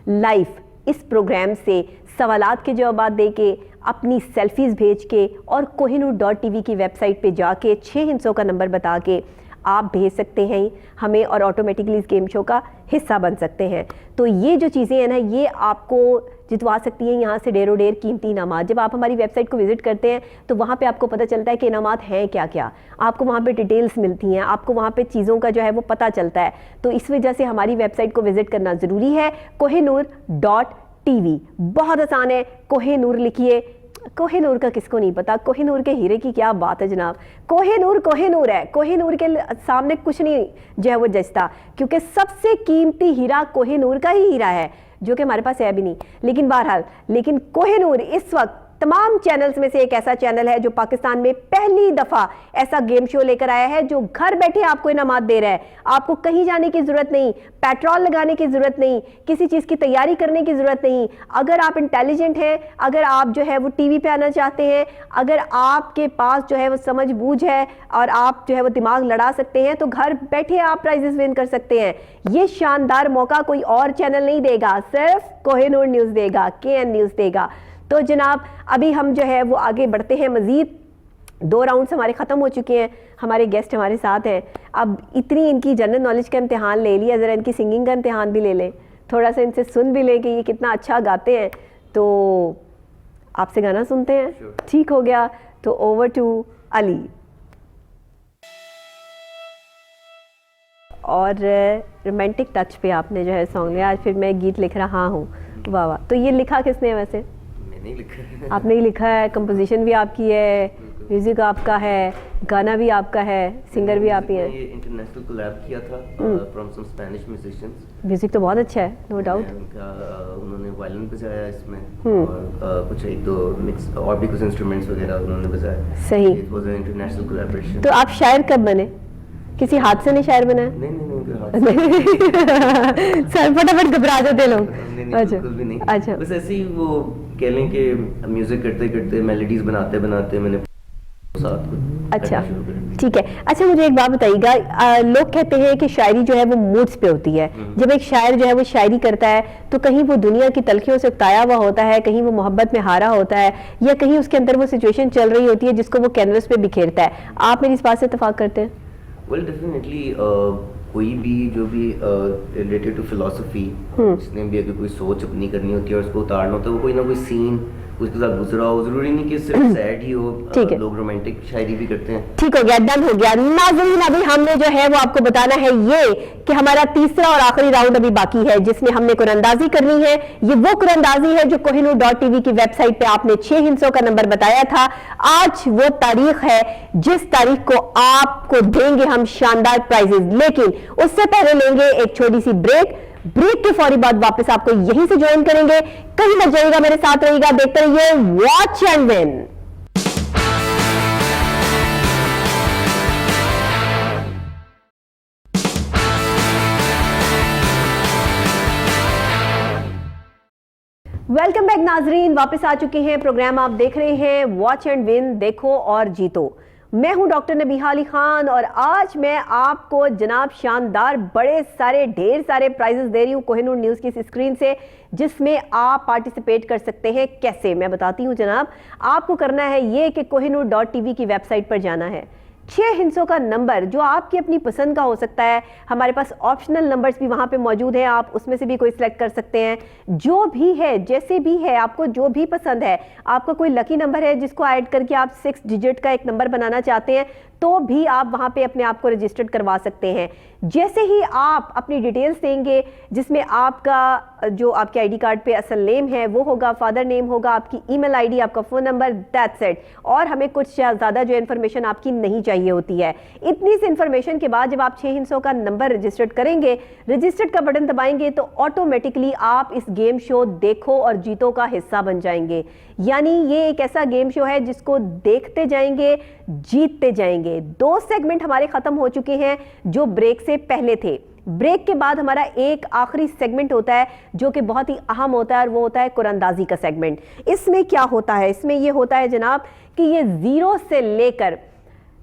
लाइव इस प्रोग्राम से सवालात के जवाब दे के अपनी सेल्फीज़ भेज के और kohinoor.tv की वेबसाइट पे जाके 6 हिंसों का नंबर बता के आप भेज सकते हैं हमें और ऑटोमेटिकली इस गेम शो का हिस्सा बन सकते हैं। तो ये जो चीज़ें हैं ना ये आपको जितवा सकती हैं यहाँ से ढेरों ढेर कीमती इनामात। जब आप हमारी वेबसाइट को विजिट करते हैं तो वहाँ पे आपको पता चलता है कि इनामात हैं क्या क्या, आपको वहाँ पे डिटेल्स मिलती हैं, आपको वहाँ पे चीज़ों का जो है वो पता चलता है। तो इस वजह से हमारी वेबसाइट को विजिट करना ज़रूरी है। kohinoor.tv बहुत आसान है, कोहिनूर लिखिए। कोहिनूर का किसको नहीं पता, कोहिनूर के हीरे की क्या बात है जनाब। कोहिनूर है, कोहिनूर के सामने कुछ नहीं जो है वो जचता, क्योंकि सबसे कीमती हीरा कोहिनूर का ही हीरा है जो कि हमारे पास है भी नहीं। लेकिन बहरहाल लेकिन कोहिनूर इस वक्त तमाम चैनल्स में से एक ऐसा चैनल है जो पाकिस्तान में पहली दफा ऐसा गेम शो लेकर आया है जो घर बैठे आपको इनामात दे रहा है। आपको कहीं जाने की जरूरत नहीं, पेट्रोल लगाने की जरूरत नहीं, किसी चीज की तैयारी करने की जरूरत नहीं। अगर आप इंटेलिजेंट हैं, अगर आप जो है वो टीवी पे आना चाहते हैं, अगर आपके पास जो है वो समझ बूझ है और आप जो है वो दिमाग लड़ा सकते हैं, तो घर बैठे आप प्राइजेस विन कर सकते हैं। ये शानदार मौका कोई और चैनल नहीं देगा, सिर्फ कोहिनूर न्यूज़ देगा, KN न्यूज़ देगा। तो जनाब अभी हम जो है वो आगे बढ़ते हैं। मज़ीद 2 राउंड्स हमारे ख़त्म हो चुके हैं। हमारे गेस्ट हमारे साथ हैं। अब इतनी इनकी जनरल नॉलेज का इम्तिहान ले लिया, ज़रा इनकी सिंगिंग का इम्तिहान भी ले लें, थोड़ा सा इनसे सुन भी लें कि ये कितना अच्छा गाते हैं। तो आपसे गाना सुनते हैं? ठीक हो गया, तो ओवर टू अली। और रोमांटिक टच पे आपने जो है सॉन्ग लिया। आज फिर मैं गीत लिख रहा हूँ, वाह वाह। तो ये लिखा किसने है वैसे? मैंने ही लिखा है। आपने ही लिखा है, कंपोजिशन भी आपकी है, म्यूजिक आपका है, गाना भी आपका है, सिंगर भी आप ही हैं। ये इंटरनेशनल कोलैब किया था from some Spanish musicians. Music तो बहुत अच्छा है, नो डाउट। उन्होंने वायलिन बजाया इसमें और कुछ 1-2 मिक्स और भी कुछ इंस्ट्रूमेंट्स वगैरह उन्होंने बजाया। सही। It was an international collaboration. तो आप शायर कब बने? किसी हादसे ने शायर बनाया? नहीं सर फटाफट घबरा जाते लोग। अच्छा बिल्कुल भी नहीं। अच्छा, बस ऐसे ही वो कह लें कि म्यूजिक करते करते मेलोडीज बनाते बनाते मैंने साथ कुछ अच्छा, शुरू कर दिया। ठीक है। अच्छा मुझे एक बात बताइएगा, लोग कहते हैं कि शायरी जो है वो मूड्स पे होती है। जब एक शायर जो है वो शायरी करता है तो कहीं वो दुनिया की तलखियों से उकताया हुआ होता है, कहीं वो मोहब्बत में हारा होता है, या कहीं उसके अंदर वो सिचुएशन चल रही होती है जिसको वो कैनवस पे बिखेरता है। आप मेरी इस बात से इत्तेफाक करते हैं? वेल डेफिनेटली कोई भी जो भी रिलेटेड टू फिलोसफी, जिसने भी अगर कोई सोच अपनी करनी होती है और उसको उतारना होता है, वो कोई ना कोई सीन उसके साथ गुजरा हो। जरूरी नहीं कि सिर्फ सैड ही हो, लोग रोमांटिक शायरी भी करते हैं। ठीक हो गया, डन हो गया। नाज़रीन अभी हमने जो है वो आपको बताना है ये कि हमारा तीसरा और आखिरी राउंड अभी बाकी है जिसमें हमने कुरानंदाजी करनी है। ये वो कुरानंदाजी है जो कोहिनूर.tv की वेबसाइट पे आपने 6 हिस्सों का नंबर बताया था। आज वो तारीख है जिस तारीख को आपको देंगे हम शानदार प्राइजेस, लेकिन उससे पहले लेंगे एक छोटी सी ब्रेक। ब्रेक के फौरी बाद वापस आपको यहीं से ज्वाइन करेंगे। कहीं मत जाइएगा, मेरे साथ रहिएगा, देखते रहिए watch and win. Welcome back नाजरीन, वापस आ चुके हैं। प्रोग्राम आप देख रहे हैं वॉच एंड विन, देखो और जीतो। मैं हूं डॉक्टर नबीहा अली खान और आज मैं आपको जनाब शानदार बड़े सारे ढेर सारे प्राइजेस दे रही हूं कोहिनूर न्यूज़ की इस स्क्रीन से, जिसमें आप पार्टिसिपेट कर सकते हैं। कैसे, मैं बताती हूं जनाब। आपको करना है ये कि कोहिनूर.tv की वेबसाइट पर जाना है। 6 हिस्सों का नंबर जो आपकी अपनी पसंद का हो सकता है, हमारे पास ऑप्शनल नंबर्स भी वहाँ पे मौजूद हैं, आप उसमें से भी कोई सिलेक्ट कर सकते हैं। जो भी है, जैसे भी है, आपको जो भी पसंद है, आपका कोई लकी नंबर है जिसको ऐड करके आप 6 डिजिट का एक नंबर बनाना चाहते हैं, तो भी आप वहाँ पे अपने आप को रजिस्टर्ड करवा सकते हैं। जैसे ही आप अपनी डिटेल्स देंगे, जिसमें आपका जो आपके आईडी कार्ड पे असल नेम है वो होगा, फादर नेम होगा, आपकी ईमेल आईडी, आपका फ़ोन नंबर, दैट्स इट। और हमें कुछ ज़्यादा जो इन्फॉर्मेशन आपकी नहीं चाहिए होती है। इतनी सी इन्फॉर्मेशन के बाद जब आप 6 हिस्सों का नंबर रजिस्टर्ड करेंगे, रजिस्टर्ड का बटन दबाएंगे, तो ऑटोमेटिकली आप इस गेम शो देखो और जीतो का हिस्सा बन जाएंगे। यानी ये एक ऐसा गेम शो है जिसको देखते जाएंगे, जीतते जाएंगे। 2 सेगमेंट हमारे खत्म हो चुके हैं जो ब्रेक से पहले थे। ब्रेक के बाद हमारा एक आखिरी सेगमेंट होता है जो कि बहुत ही अहम होता है, और वो होता है कुरानंदाजी का सेगमेंट। इसमें क्या होता है? इसमें ये होता है जनाब कि ये 0 से लेकर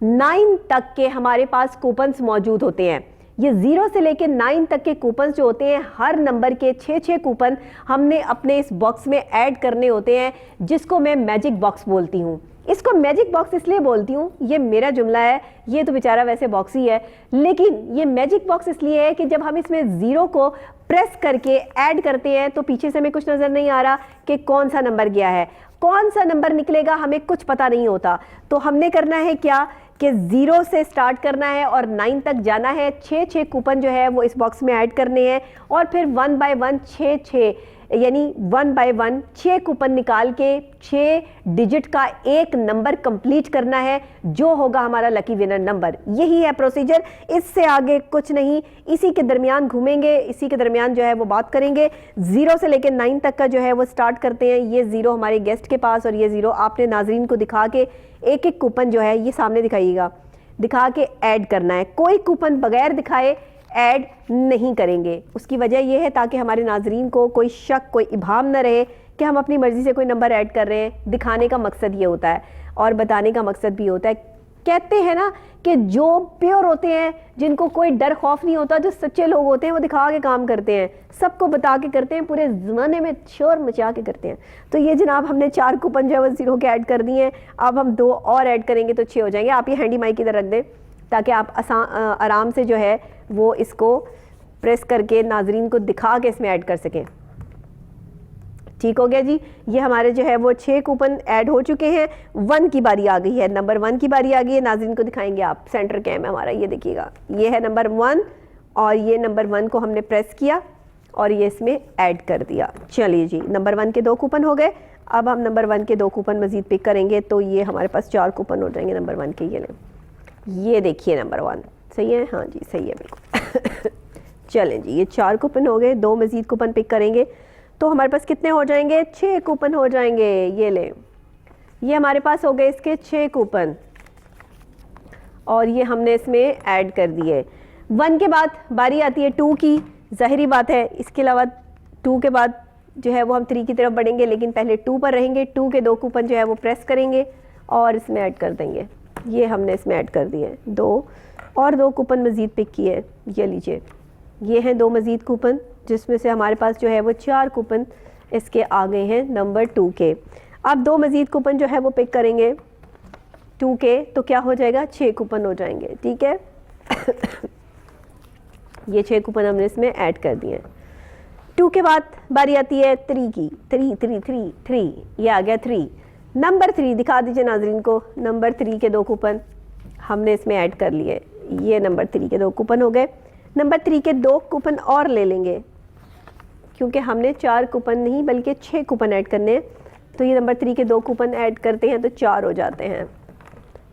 9 तक के हमारे पास कूपन्स मौजूद होते हैं। ये 0 से लेकर 9 तक के कूपन्स जो होते हैं, हर नंबर के 6-6 कूपन हमने अपने इस बॉक्स में ऐड करने होते हैं, जिसको मैं मैजिक बॉक्स बोलती हूँ। इसको मैजिक बॉक्स इसलिए बोलती हूँ, ये मेरा जुमला है, ये तो बेचारा वैसे बॉक्स ही है, लेकिन ये मैजिक बॉक्स इसलिए है कि जब हम इसमें 0 को प्रेस करके ऐड करते हैं तो पीछे से हमें कुछ नज़र नहीं आ रहा कि कौन सा नंबर गया है, कौन सा नंबर निकलेगा, हमें कुछ पता नहीं होता। तो हमने करना है क्या कि 0 से स्टार्ट करना है और 9 तक जाना है। 6-6 कूपन जो है वो इस बॉक्स में ऐड करने हैं और फिर 1 बाय 1 6-6 यानी 1 बाय 1 6 कूपन निकाल के 6 डिजिट का एक नंबर कंप्लीट करना है, जो होगा हमारा लकी विनर नंबर। यही है प्रोसीजर, इससे आगे कुछ नहीं। इसी के दरमियान घूमेंगे, इसी के दरमियान जो है वो बात करेंगे। 0 से लेकर 9 तक का जो है वो स्टार्ट करते हैं। ये 0 हमारे गेस्ट के पास और ये 0 आपने नाजरीन को दिखा के एक एक कूपन जो है ये सामने दिखाइएगा, दिखा के ऐड करना है। कोई कूपन बगैर दिखाए ऐड नहीं करेंगे। उसकी वजह यह है ताकि हमारे नाजरीन को कोई शक, कोई इबाहम न रहे कि हम अपनी मर्जी से कोई नंबर ऐड कर रहे हैं। दिखाने का मकसद ये होता है और बताने का मकसद भी होता है। कहते हैं ना कि जो प्योर होते हैं, जिनको कोई डर खौफ नहीं होता, जो सच्चे लोग होते हैं, वो दिखा के काम करते हैं, सबको बता के करते हैं, पूरे ज़माने में शोर मचा के करते हैं। तो ये जनाब हमने 4 कूपन जो है वो 0 के ऐड कर दिए हैं। अब हम 2 और ऐड करेंगे तो 6 हो जाएंगे। आप ये हैंडी माइक इधर रख दें ताकि आप आराम से जो है वो इसको प्रेस करके नाजरीन को दिखा के इसमें ऐड कर सकें। ठीक हो गया जी। ये हमारे जो है वो 6 कूपन ऐड हो चुके हैं। 1 की बारी आ गई है, नंबर 1 की बारी आ गई है। नाजरीन को दिखाएंगे आप, सेंटर कैम है हमारा, ये देखिएगा, ये है नंबर 1 और ये नंबर 1 को हमने प्रेस किया और ये इसमें ऐड कर दिया। चलिए जी, नंबर 1 के 2 कूपन हो गए। अब हम नंबर 1 के 2 कूपन मजीद पिक करेंगे तो ये हमारे पास 4 कूपन हो जाएंगे नंबर 1 के। ये लें, ये देखिए नंबर 1 सही है, हाँ जी सही है बिल्कुल। चलें जी, ये 4 कूपन हो गए। 2 मजीद कूपन पिक करेंगे तो हमारे पास कितने हो जाएंगे? 6 कूपन हो जाएंगे। ये लें, ये हमारे पास हो गए इसके 6 कूपन और ये हमने इसमें ऐड कर दिए। 1 के बाद बारी आती है 2 की, जाहिरी बात है। इसके अलावा 2 के बाद जो है वो हम 3 की तरफ बढ़ेंगे, लेकिन पहले 2 पर रहेंगे। 2 के 2 कूपन जो है वो प्रेस करेंगे और इसमें ऐड कर देंगे। ये हमने इसमें ऐड कर दिए। 2 और 2 कूपन मज़ीद पिक किए। ये लीजिए, ये हैं 2 मज़ीद कूपन, जिसमें से हमारे पास जो है वो 4 कूपन इसके आ गए हैं नंबर 2 के। अब 2 मज़ीद कूपन जो है वो पिक करेंगे 2 के, तो क्या हो जाएगा? 6 कूपन हो जाएंगे। ठीक है। ये 6 कूपन हमने इसमें ऐड कर दिए। 2 के बाद बारी आती है 3 की। 3 ये आ गया 3। नंबर 3 दिखा दीजिए नाजरीन को। नंबर 3 के 2 कूपन हमने इसमें ऐड कर लिए। ये नंबर 3 के 2 कूपन हो गए। नंबर 3 के 2 कूपन और ले लेंगे, क्योंकि हमने 4 कूपन नहीं बल्कि 6 कूपन ऐड करने हैं। तो ये नंबर 3 के 2 कूपन ऐड करते हैं तो 4 हो जाते हैं।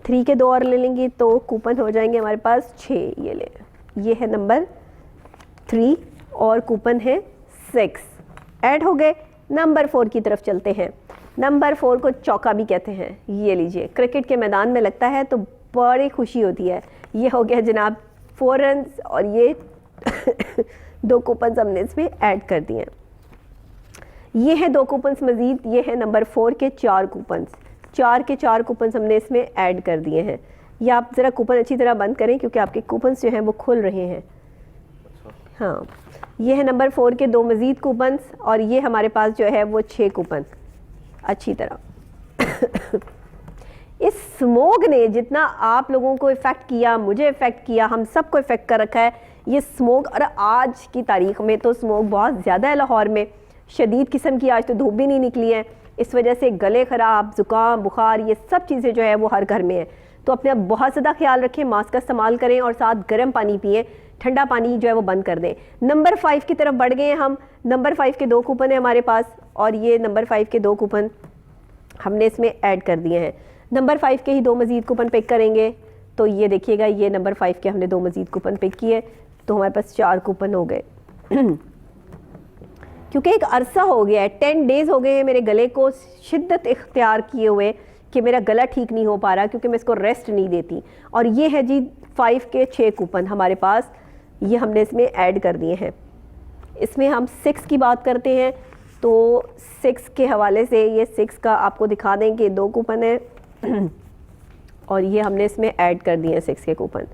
3 के 2 और ले लेंगे तो कूपन हो जाएंगे हमारे पास 6। ये ले, ये है नंबर 3 और कूपन है 6 ऐड हो गए। नंबर 4 की तरफ चलते हैं। नंबर 4 को चौका भी कहते हैं। ये लीजिए, क्रिकेट के मैदान में लगता है तो बड़ी खुशी होती है। ये हो गया जनाब 4 रन्स और ये 2 कूपन हमने इसमें ऐड कर दिए। ये है 2 कूपन मज़ीद। ये है नंबर 4 के 4 कूपन। 4 के 4 कूपन हमने इसमें ऐड कर दिए हैं। ये आप ज़रा कूपन अच्छी तरह बंद करें क्योंकि आपके कूपन जो हैं वो खुल रहे हैं। हाँ, ये है नंबर 4 के 2 मज़ीद कूपन और ये हमारे पास जो है वो 6 कूपन। अच्छी तरह इस स्मोक ने जितना आप लोगों को इफ़ेक्ट किया, मुझे इफ़ेक्ट किया, हम सबको इफ़ेक्ट कर रखा है ये स्मोक। और आज की तारीख में तो स्मोक बहुत ज़्यादा है लाहौर में, शदीद किस्म की। आज तो धूप भी नहीं निकली है, इस वजह से गले ख़राब, ज़ुकाम, बुखार, ये सब चीज़ें जो है वो हर घर में है। तो अपना बहुत ज़्यादा ख्याल रखें, मास्क का इस्तेमाल करें और साथ गर्म पानी पिएं, ठंडा पानी जो है वो बंद कर दें। नंबर 5 की तरफ बढ़ गए हैं हम। नंबर 5 के 2 कूपन है हमारे पास और ये नंबर 5 के 2 कूपन हमने इसमें ऐड कर दिए हैं। नंबर 5 के ही 2 मज़ीद कूपन पिक करेंगे तो ये देखिएगा, ये नंबर 5 के हमने 2 मज़ीद कूपन पिक किए तो हमारे पास 4 कूपन हो गए। क्योंकि एक अरसा हो गया है, 10 डेज़ हो गए हैं मेरे गले को शिद्दत इख्तियार किए हुए कि मेरा गला ठीक नहीं हो पा रहा, क्योंकि मैं इसको रेस्ट नहीं देती। और ये है जी 5 के 6 कूपन हमारे पास, ये हमने इसमें ऐड कर दिए हैं। इसमें हम 6 की बात करते हैं तो 6 के हवाले से ये 6 का आपको दिखा दें कि 2 कूपन है और ये हमने इसमें ऐड कर दिए हैं 6 के कूपन।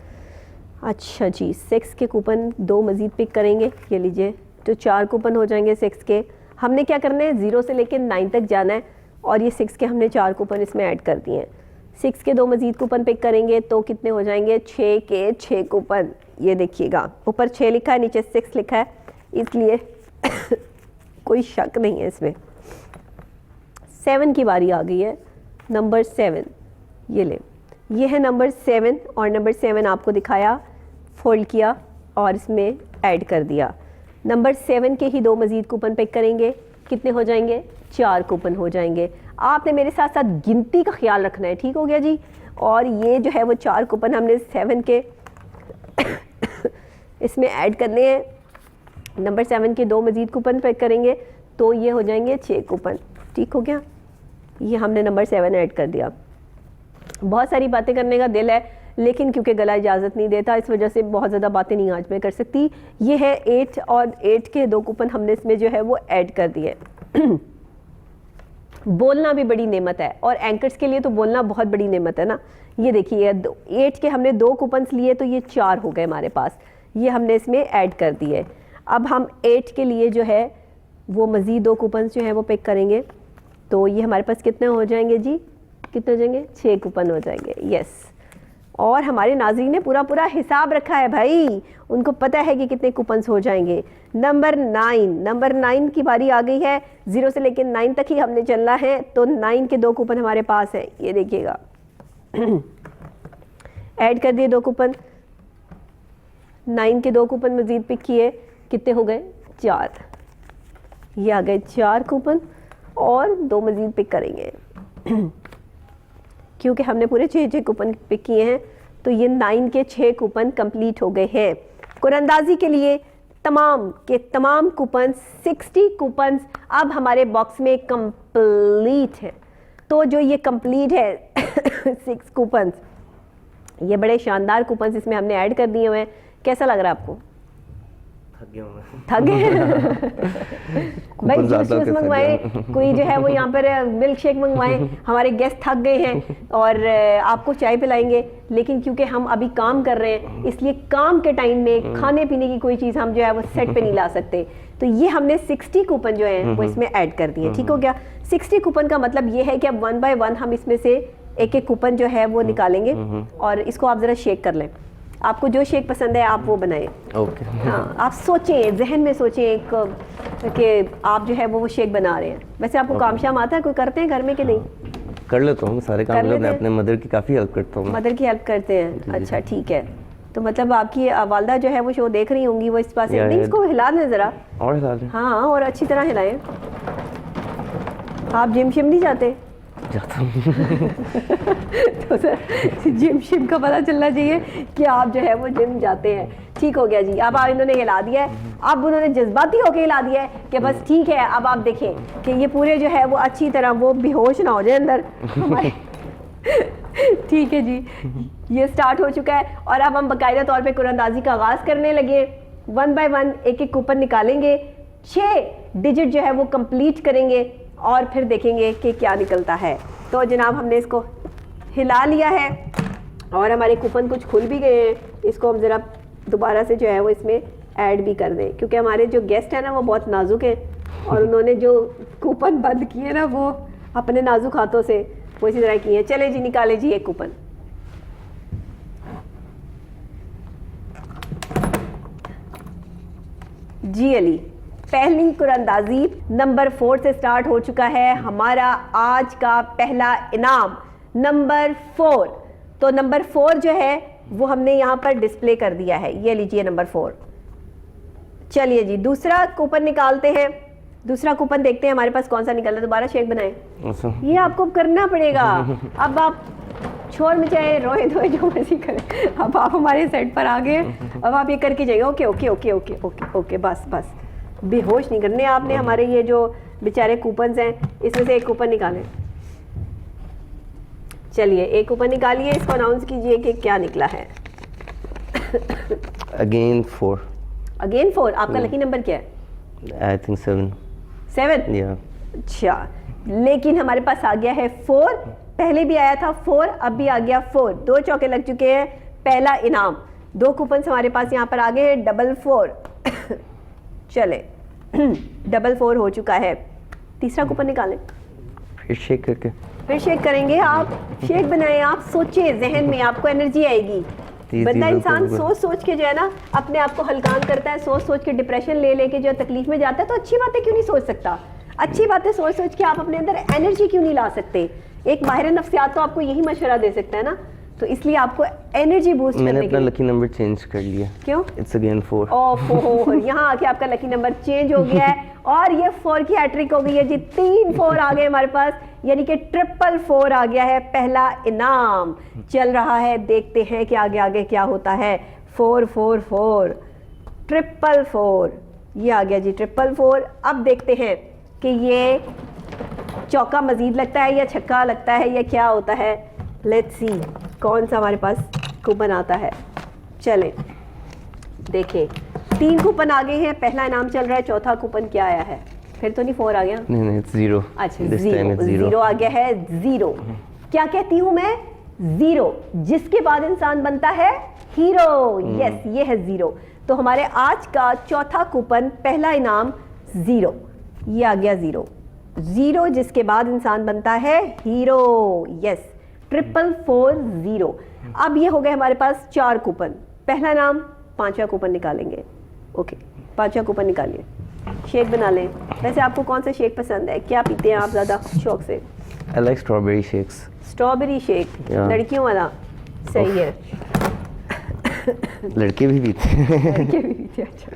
अच्छा जी, 6 के कूपन 2 मज़ीद पिक करेंगे। ये लीजिए, तो 4 कूपन हो जाएंगे 6 के। हमने क्या करना है, 0 से लेकर 9 तक जाना है और ये 6 के हमने 4 कूपन इसमें ऐड कर दिए हैं। 6 के 2 मज़ीद कूपन पिक करेंगे तो कितने हो जाएंगे? 6 के 6 कूपन। ये देखिएगा, ऊपर 6 लिखा है, नीचे 6 लिखा है, इसलिए कोई शक नहीं है इसमें। 7 की बारी आ गई है। नंबर 7, ये ले, ये है नंबर 7 और नंबर 7 आपको दिखाया, फोल्ड किया और इसमें ऐड कर दिया। नंबर 7 के ही 2 मज़ीद कूपन पिक करेंगे कितने हो जाएंगे? 4 कूपन हो जाएंगे। आपने मेरे साथ साथ गिनती का ख्याल रखना है, ठीक हो गया जी। और ये जो है वो 4 कूपन हमने 7 के इसमें ऐड करने हैं। नंबर 7 के 2 मज़ीद कूपन पे करेंगे तो ये हो जाएंगे 6 कूपन, ठीक हो गया। ये हमने नंबर 7 ऐड कर दिया। बहुत सारी बातें करने का दिल है लेकिन क्योंकि गला इजाज़त नहीं देता, इस वजह से बहुत ज़्यादा बातें नहीं आज मैं कर सकती। ये है 8 और 8 के 2 कूपन हमने इसमें जो है वो ऐड कर दिए। बोलना भी बड़ी नेमत है और एंकर्स के लिए तो बोलना बहुत बड़ी नेमत है ना। ये देखिए 8 के हमने 2 कूपन्स लिए तो ये 4 हो गए हमारे पास, ये हमने इसमें ऐड कर दिए। अब हम 8 के लिए जो है वो मज़ीद 2 कूपन्स जो है वो पिक करेंगे तो ये हमारे पास कितने हो जाएंगे जी? कितने हो जाएंगे? 6 कूपन हो जाएंगे, यस। और हमारे नाज़रीन ने पूरा पूरा हिसाब रखा है भाई, उनको पता है कि कितने कूपन्स हो जाएंगे। नंबर 9 की बारी आ गई है। 0 से लेकर 9 तक ही हमने चलना है तो 9 के 2 कूपन हमारे पास है, ये देखिएगा। ऐड कर दिए 2 कूपन, 9 के 2 कूपन मज़ीद पिक किए, कितने हो गए? 4। ये आ गए 4 कूपन और 2 मज़ीद पिक करेंगे क्योंकि हमने पूरे 6 कूपन पिक किए हैं तो ये 9 के 6 कूपन कंप्लीट हो गए हैं। कुरंदाजी के लिए तमाम के तमाम कूपन 60 कूपन अब हमारे बॉक्स में कंप्लीट है। तो जो ये कंप्लीट है 6 कूपन, ये बड़े शानदार कूपन इसमें हमने ऐड कर दिए हुए हैं। कैसा लग रहा है आपको? थक गए भाई, जूस मंगवाए, कोई जो है वो यहाँ पर मिल्क शेक मंगवाए, हमारे गेस्ट थक गए हैं और आपको चाय पिलाएंगे, लेकिन क्योंकि हम अभी काम कर रहे हैं इसलिए काम के टाइम में खाने पीने की कोई चीज़ हम जो है वो सेट पे नहीं ला सकते। तो ये हमने 60 कूपन जो है वो इसमें ऐड कर दिए, ठीक हो गया। 60 कूपन का मतलब ये है कि अब 1 बाय 1 हम इसमें से एक कूपन जो है वो निकालेंगे और इसको आप ज़रा शेक कर लें। आपको जो शेक पसंद है आप वो बनाएं। ओके। हाँ, आप सोचें, जहन में सोचें एक कि आप जो है वो शेक बना रहे हैं। वैसे आपको काम शाम आता है, कोई करते हैं घर में कि नहीं? कर लेता हूँ सारे काम, मैं अपने मदर की काफ़ी हेल्प करता हूँ। मदर की हेल्प करते हैं, अच्छा ठीक है। तो मतलब आपकी वालदा जो है वो शो देख रही होंगी, वो इस पास से नहीं, इसको हिला दें ज़रा और हिला दें। हाँ, और अच्छी तरह हिलाएं। आप जिम शिम नहीं जाते? जाता हूँ तो सर जिम शिम का पता चलना चाहिए कि आप जो है वो जिम जाते हैं, ठीक हो गया जी। अब आप इन्होंने हिला दिया है, अब उन्होंने जज्बाती होकर हिला दिया है कि बस ठीक है। अब आप देखें कि ये पूरे जो है वो अच्छी तरह वो बेहोश ना हो जाए अंदर हमारे ठीक है जी, ये स्टार्ट हो चुका है और अब हम बाकायदा तौर पे कुरंदाजी का आगाज़ करने लगे। 1 बाय 1 एक कूपन निकालेंगे, 6 डिजिट जो है वो कंप्लीट करेंगे और फिर देखेंगे कि क्या निकलता है। तो जनाब हमने इसको हिला लिया है और हमारे कूपन कुछ खुल भी गए हैं। इसको हम ज़रा दोबारा से जो है वो इसमें ऐड भी कर दें क्योंकि हमारे जो गेस्ट हैं ना वो बहुत नाजुक हैं और उन्होंने जो कूपन बंद किए ना वो अपने नाजुक हाथों से वो इसी तरह किए हैं। चले जी, निकाले जी एक कूपन। जी अली, पहली कुरंदाजी नंबर 4 से स्टार्ट हो चुका है। हमारा आज का पहला इनाम नंबर 4। तो नंबर 4 जो है वो हमने यहाँ पर डिस्प्ले कर दिया है, ये लीजिए नंबर 4। चलिए जी, दूसरा कूपन निकालते हैं। दूसरा कूपन देखते हैं हमारे पास कौन सा निकल रहा है। दोबारा शेक बनाएं, ये आपको करना पड़ेगा। अब आप शोर मचाए, रोए धोए, जो मर्जी करें। अब आप हमारे सेट पर आ गए, अब आप ये करके जाइए। Okay okay okay okay okay okay, बस बस, बेहोश नहीं करने आपने हमारे ये जो बेचारे कूपन्स हैं, इसमें से एक कूपन निकालें। चलिए एक कूपन निकालिए, इसको अनाउंस कीजिए कि क्या निकला है। अगेन 4। अगेन 4, आपका लकी नंबर क्या है? I think 7। 7? या अच्छा, लेकिन हमारे पास आ गया है 4। पहले भी आया था 4, अब भी आ गया 4। 2 चौके लग चुके हैं। पहला इनाम, 2 कूपन हमारे पास यहाँ पर आ गए हैं, 4 चले 4 हो चुका है। तीसरा कूपन निकालें, फिर शेक करके, फिर शेक करेंगे। आप शेक बनाएं, आप सोचे, जहन में आपको एनर्जी आएगी। बंदा इंसान सोच सोच के जो है ना अपने आप को हल्कान करता है, सोच सोच के डिप्रेशन ले लेके जो तकलीफ में जाता है। तो अच्छी बातें क्यों नहीं सोच सकता? अच्छी बातें सोच सोच के आप अपने अंदर एनर्जी क्यों नहीं ला सकते? एक माहिर नफ्सियात तो आपको यही मशवरा दे सकता है ना। तो इसलिए आपको एनर्जी बूस्ट मैंने करने के अपना लिए। लकी नंबर चेंज कर लिया। क्यों? It's again 4। ओहो, यहाँ आके आपका लकी नंबर चेंज हो गया है और ये 4 की हैट्रिक हो गई है जी। 3 4 आ गए हमारे पास, यानी कि 444 आ गया है पहला इनाम। चल रहा है, देखते हैं कि आगे आगे क्या होता है। 444 444 ये आ गया जी 444। अब देखते हैं कि ये चौका मजीद लगता है या छक्का लगता है या क्या होता है। लेट्स सी कौन सा हमारे पास कूपन आता है। चलें देखें, 3 कूपन आ गए हैं, पहला इनाम चल रहा है। चौथा कूपन क्या आया है? फिर तो नहीं 4 आ गया? नहीं इट्स 0। अच्छा, This time it's 0। 0 आ गया है। 0 क्या कहती हूँ मैं? 0 जिसके बाद इंसान बनता है हीरो। यस, ये है 0। तो हमारे आज का चौथा कूपन, पहला इनाम 0, ये आ गया 0। 0 जिसके बाद इंसान बनता है हीरो। यस, 444 अब ये हो गए हमारे पास 4 कूपन। पहला इनाम, 5वां कूपन निकालेंगे। ओके, 5वां कूपन निकालिए। शेक बना लें। वैसे आपको कौन सा शेक पसंद है? क्या पीते हैं आप ज़्यादा शौक से? I like strawberry shakes. Strawberry shake, Yeah. लड़कियों वाला सही है। लड़के भी पीते हैं। लड़के भी पीते हैं, अच्छा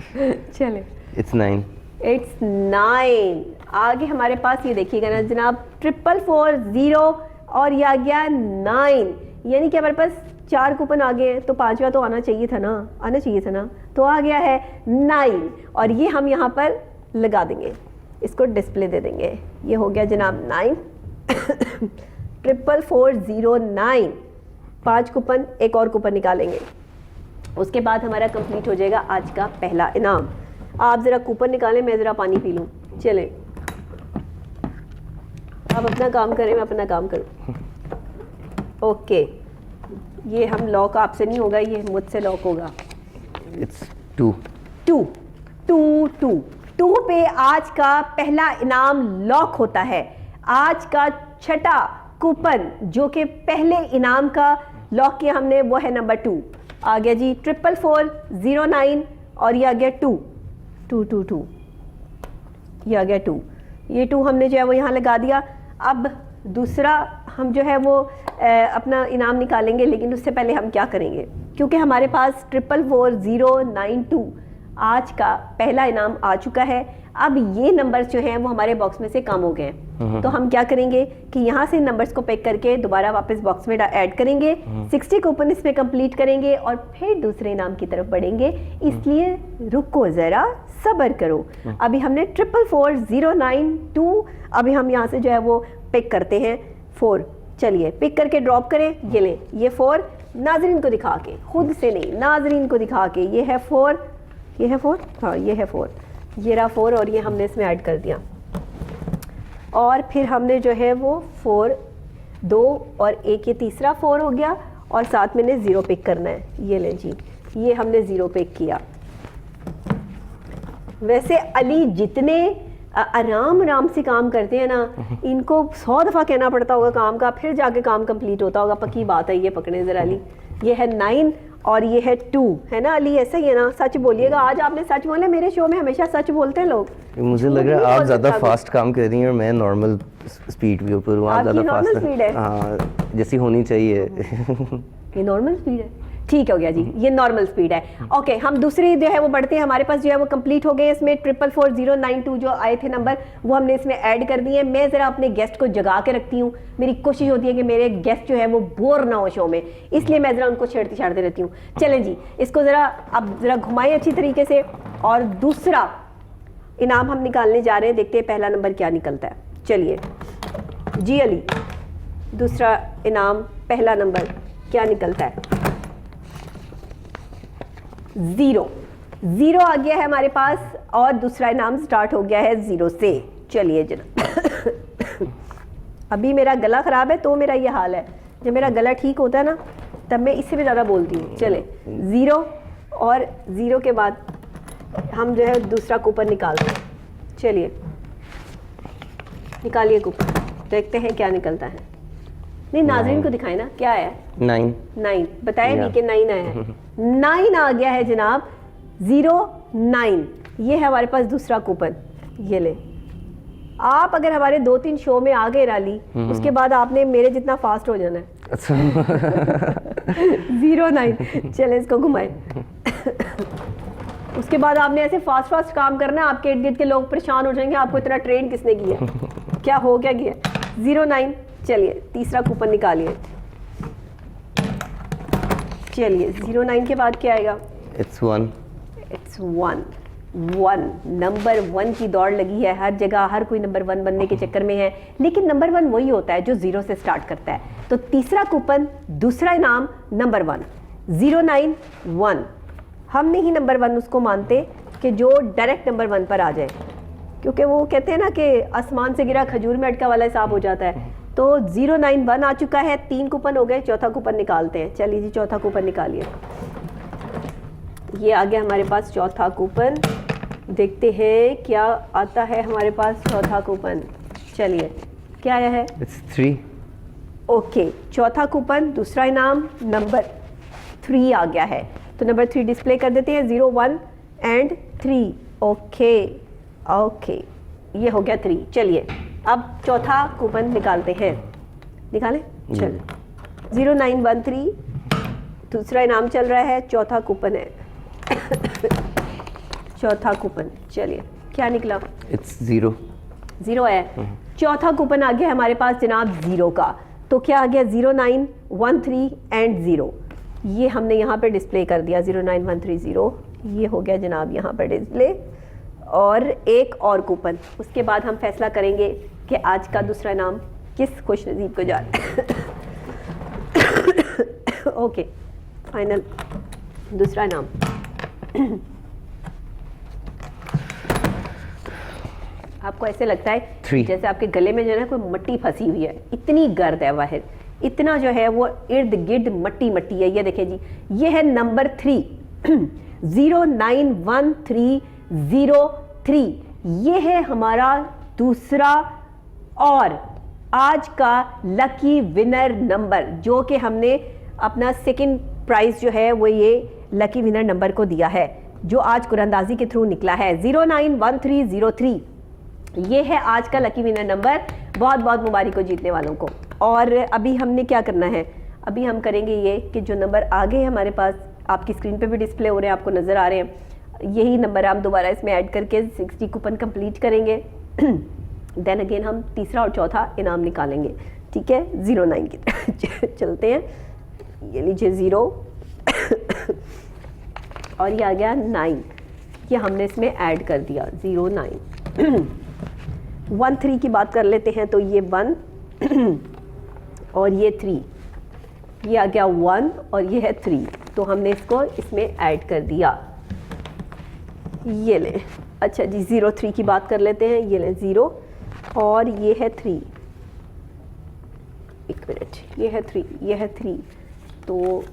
चले। इट्स 9। इट्स 9। आगे हमारे पास ये देखिएगा ना जनाब, 444 और ये आ गया 9, यानी कि हमारे पास 4 कूपन आ गए हैं, तो 5वां तो आना चाहिए था ना, आना चाहिए था ना, तो आ गया है 9 और ये हम यहाँ पर लगा देंगे, इसको डिस्प्ले दे देंगे। ये हो गया जनाब 9। 44409। 5 कूपन, एक और कूपन निकालेंगे, उसके बाद हमारा कंप्लीट हो जाएगा आज का पहला इनाम। आप ज़रा कूपन निकालें, मैं ज़रा पानी पी लूँ। चलें, आप अपना काम करें, मैं अपना काम करूँ। ओके, ये हम लॉक आपसे नहीं होगा, ये मुझसे लॉक होगा। इट्स 2। 2 2 2 2 पे आज का पहला इनाम लॉक होता है। आज का छठा कूपन जो कि पहले इनाम का लॉक किया हमने, वो है नंबर 2। आ गया जी 44409 और ये आ गया 2 2 2 2, ये आ गया 2। ये 2 हमने जो है वो यहाँ लगा दिया। अब दूसरा हम जो है वो अपना इनाम निकालेंगे, लेकिन उससे पहले हम क्या करेंगे, क्योंकि हमारे पास 44409 आज का पहला इनाम आ चुका है। अब ये नंबर्स जो हैं वो हमारे बॉक्स में से कम हो गए हैं, तो हम क्या करेंगे कि यहाँ से नंबर्स को पिक करके दोबारा वापस बॉक्स में ऐड करेंगे। 60 कूपन इसमें कंप्लीट करेंगे और फिर दूसरे इनाम की तरफ बढ़ेंगे। इसलिए रुको ज़रा, सब्र करो। अभी हमने 44409 अभी हम यहाँ से जो है वो पिक करते हैं 4। चलिए पिक करके ड्रॉप करें। ये लें, ये 4 नाजरीन को दिखा के, खुद से नहीं, नाजरीन को दिखा के। ये है 4, ये है 4, हाँ ये है 4, ये रहा 4 और ये हमने इसमें ऐड कर दिया। और फिर हमने जो है वो 4 2 और 1, ये तीसरा 4 हो गया और साथ में ने 0 पिक करना है। ये लें जी, ये हमने 0 पिक किया। वैसे अली जितने आराम आराम से काम करते हैं ना, इनको 100 दफ़ा कहना पड़ता होगा काम का, फिर जाके काम कंप्लीट होता होगा। पक्की बात है। ये पकड़े ज़रा अली, ये है 9 और ये है 2, है ना अली? ऐसा ही है ना? सच बोलिएगा, आज आपने सच बोला। मेरे शो में हमेशा सच बोलते हैं लोग। मुझे लग रहा है आप ज़्यादा फास्ट काम कर रही हैं और मैं नॉर्मल स्पीड के ऊपर हूँ। आप ज़्यादा फास्ट स्पीड है? हाँ, जैसी होनी चाहिए। ये नॉर्मल स्पीड है, ठीक हो गया जी, ये नॉर्मल स्पीड है। ओके, हम दूसरी जो है वो बढ़ते हैं। हमारे पास जो है वो कंप्लीट हो गए। इसमें 44409 जो आए थे नंबर, वो हमने इसमें ऐड कर दिए। मैं ज़रा अपने गेस्ट को जगा के रखती हूँ। मेरी कोशिश होती है कि मेरे गेस्ट जो है वो बोर ना हो शो में, इसलिए मैं ज़रा उनको छेड़ते रहती हूँ। चलें जी, इसको ज़रा अब ज़रा घुमाएं अच्छी तरीके से और दूसरा इनाम हम निकालने जा रहे हैं। देखते हैं पहला नंबर क्या निकलता है। चलिए जी अली, दूसरा इनाम, पहला नंबर क्या निकलता है? 0 आ गया है हमारे पास और दूसरा इनाम स्टार्ट हो गया है 0 से। चलिए जना अभी मेरा गला ख़राब है तो मेरा ये हाल है। जब मेरा गला ठीक होता है ना, तब मैं इससे भी ज़्यादा बोलती हूँ। चले 0 और 0 के बाद हम जो है दूसरा कूपन निकालते हैं। चलिए निकालिए कूपन, देखते हैं क्या निकलता है। नहीं, नाज़रीन को दिखाए ना क्या है। 9 बताया नहीं कि 9 आया है। 9 आ गया है जनाब, 09। ये है हमारे पास दूसरा कूपन। ये ले, आप अगर हमारे 2-3 शो में आ गए राली, उसके बाद आपने मेरे जितना फास्ट हो जाना है। अच्छा। 09। चले इसको घुमाए। उसके बाद आपने ऐसे फास्ट फास्ट काम करना है, आपके इर्द गिर्द के लोग परेशान हो जाएंगे, आपको इतना ट्रेन किसने किया, क्या हो क्या गया। 09। चलिए तीसरा कूपन निकालिए। चलिए 09 के बाद क्या आएगा? It's 1. इट्स 1 नंबर 1 की दौड़ लगी है हर जगह, हर कोई नंबर 1 बनने के चक्कर में है, लेकिन नंबर 1 वही होता है जो 0 से स्टार्ट करता है। तो तीसरा कूपन, दूसरा इनाम नंबर 1, 091। हम नहीं नंबर 1 उसको मानते कि जो डायरेक्ट नंबर 1 पर आ जाए, क्योंकि वो कहते हैं ना कि आसमान से गिरा खजूर में अटका वाला हिसाब हो जाता है। तो 091 आ चुका है, 3 कूपन हो गए, चौथा कूपन निकालते हैं। चलिए जी चौथा कूपन निकालिए। ये आ गया हमारे पास चौथा कूपन, देखते हैं क्या आता है हमारे पास चौथा कूपन। चलिए क्या आया है? It's 3. ओके, चौथा कूपन, दूसरा इनाम नंबर 3 आ गया है। तो नंबर 3 डिस्प्ले कर देते हैं, 0 1 एंड 3। ओके ओके, ये हो गया 3। चलिए अब चौथा कूपन निकालते हैं। निकालें? चल 0913 दूसरा इनाम चल रहा है, चौथा कूपन है। चौथा कूपन, चलिए क्या निकला? It's 0. 0 है। चौथा कूपन आ गया हमारे पास जनाब 0 का। तो क्या आ गया? 0913 एंड 0। ये हमने यहाँ पे डिस्प्ले कर दिया, 09130। ये हो गया जनाब यहाँ पर डिस्प्ले। और एक और कूपन, उसके बाद हम फैसला करेंगे कि आज का दूसरा इनाम किस खुश नसीब को जा रहा है। ओके, फाइनल दूसरा इनाम। आपको ऐसे लगता है 3. जैसे आपके गले में जो है ना कोई मट्टी फंसी हुई है, इतनी गर्द है बाहर, इतना जो है वो इर्द गिर्द मट्टी मट्टी है। ये देखें जी, ये है नंबर 3, 091303। ये है हमारा दूसरा और आज का लकी विनर नंबर, जो कि हमने अपना सेकंड प्राइज जो है वो ये लकी विनर नंबर को दिया है, जो आज कुरानंदाजी के थ्रू निकला है, 091303। ये है आज का लकी विनर नंबर। बहुत बहुत मुबारक हो जीतने वालों को। और अभी हमने क्या करना है? अभी हम करेंगे ये कि जो नंबर आगे है हमारे पास, आपकी स्क्रीन पे भी डिस्प्ले हो रहे हैं, आपको नज़र आ रहे हैं, यही नंबर हम दोबारा इसमें ऐड करके 60 कूपन कंप्लीट करेंगे। देन अगेन हम तीसरा और चौथा इनाम निकालेंगे। ठीक है, 09 की चलते हैं। ये लीजिए 0 और ये आ गया 9, ये हमने इसमें ऐड कर दिया 09। 13 की बात कर लेते हैं, तो ये 1 और ये 3, ये आ गया 1 और ये है 3, तो हमने इसको इसमें ऐड कर दिया। ये लें, अच्छा जी 03 की बात कर लेते हैं। ये लें 0 और ये है 3, एक मिनट, ये है 3, ये है 3, तो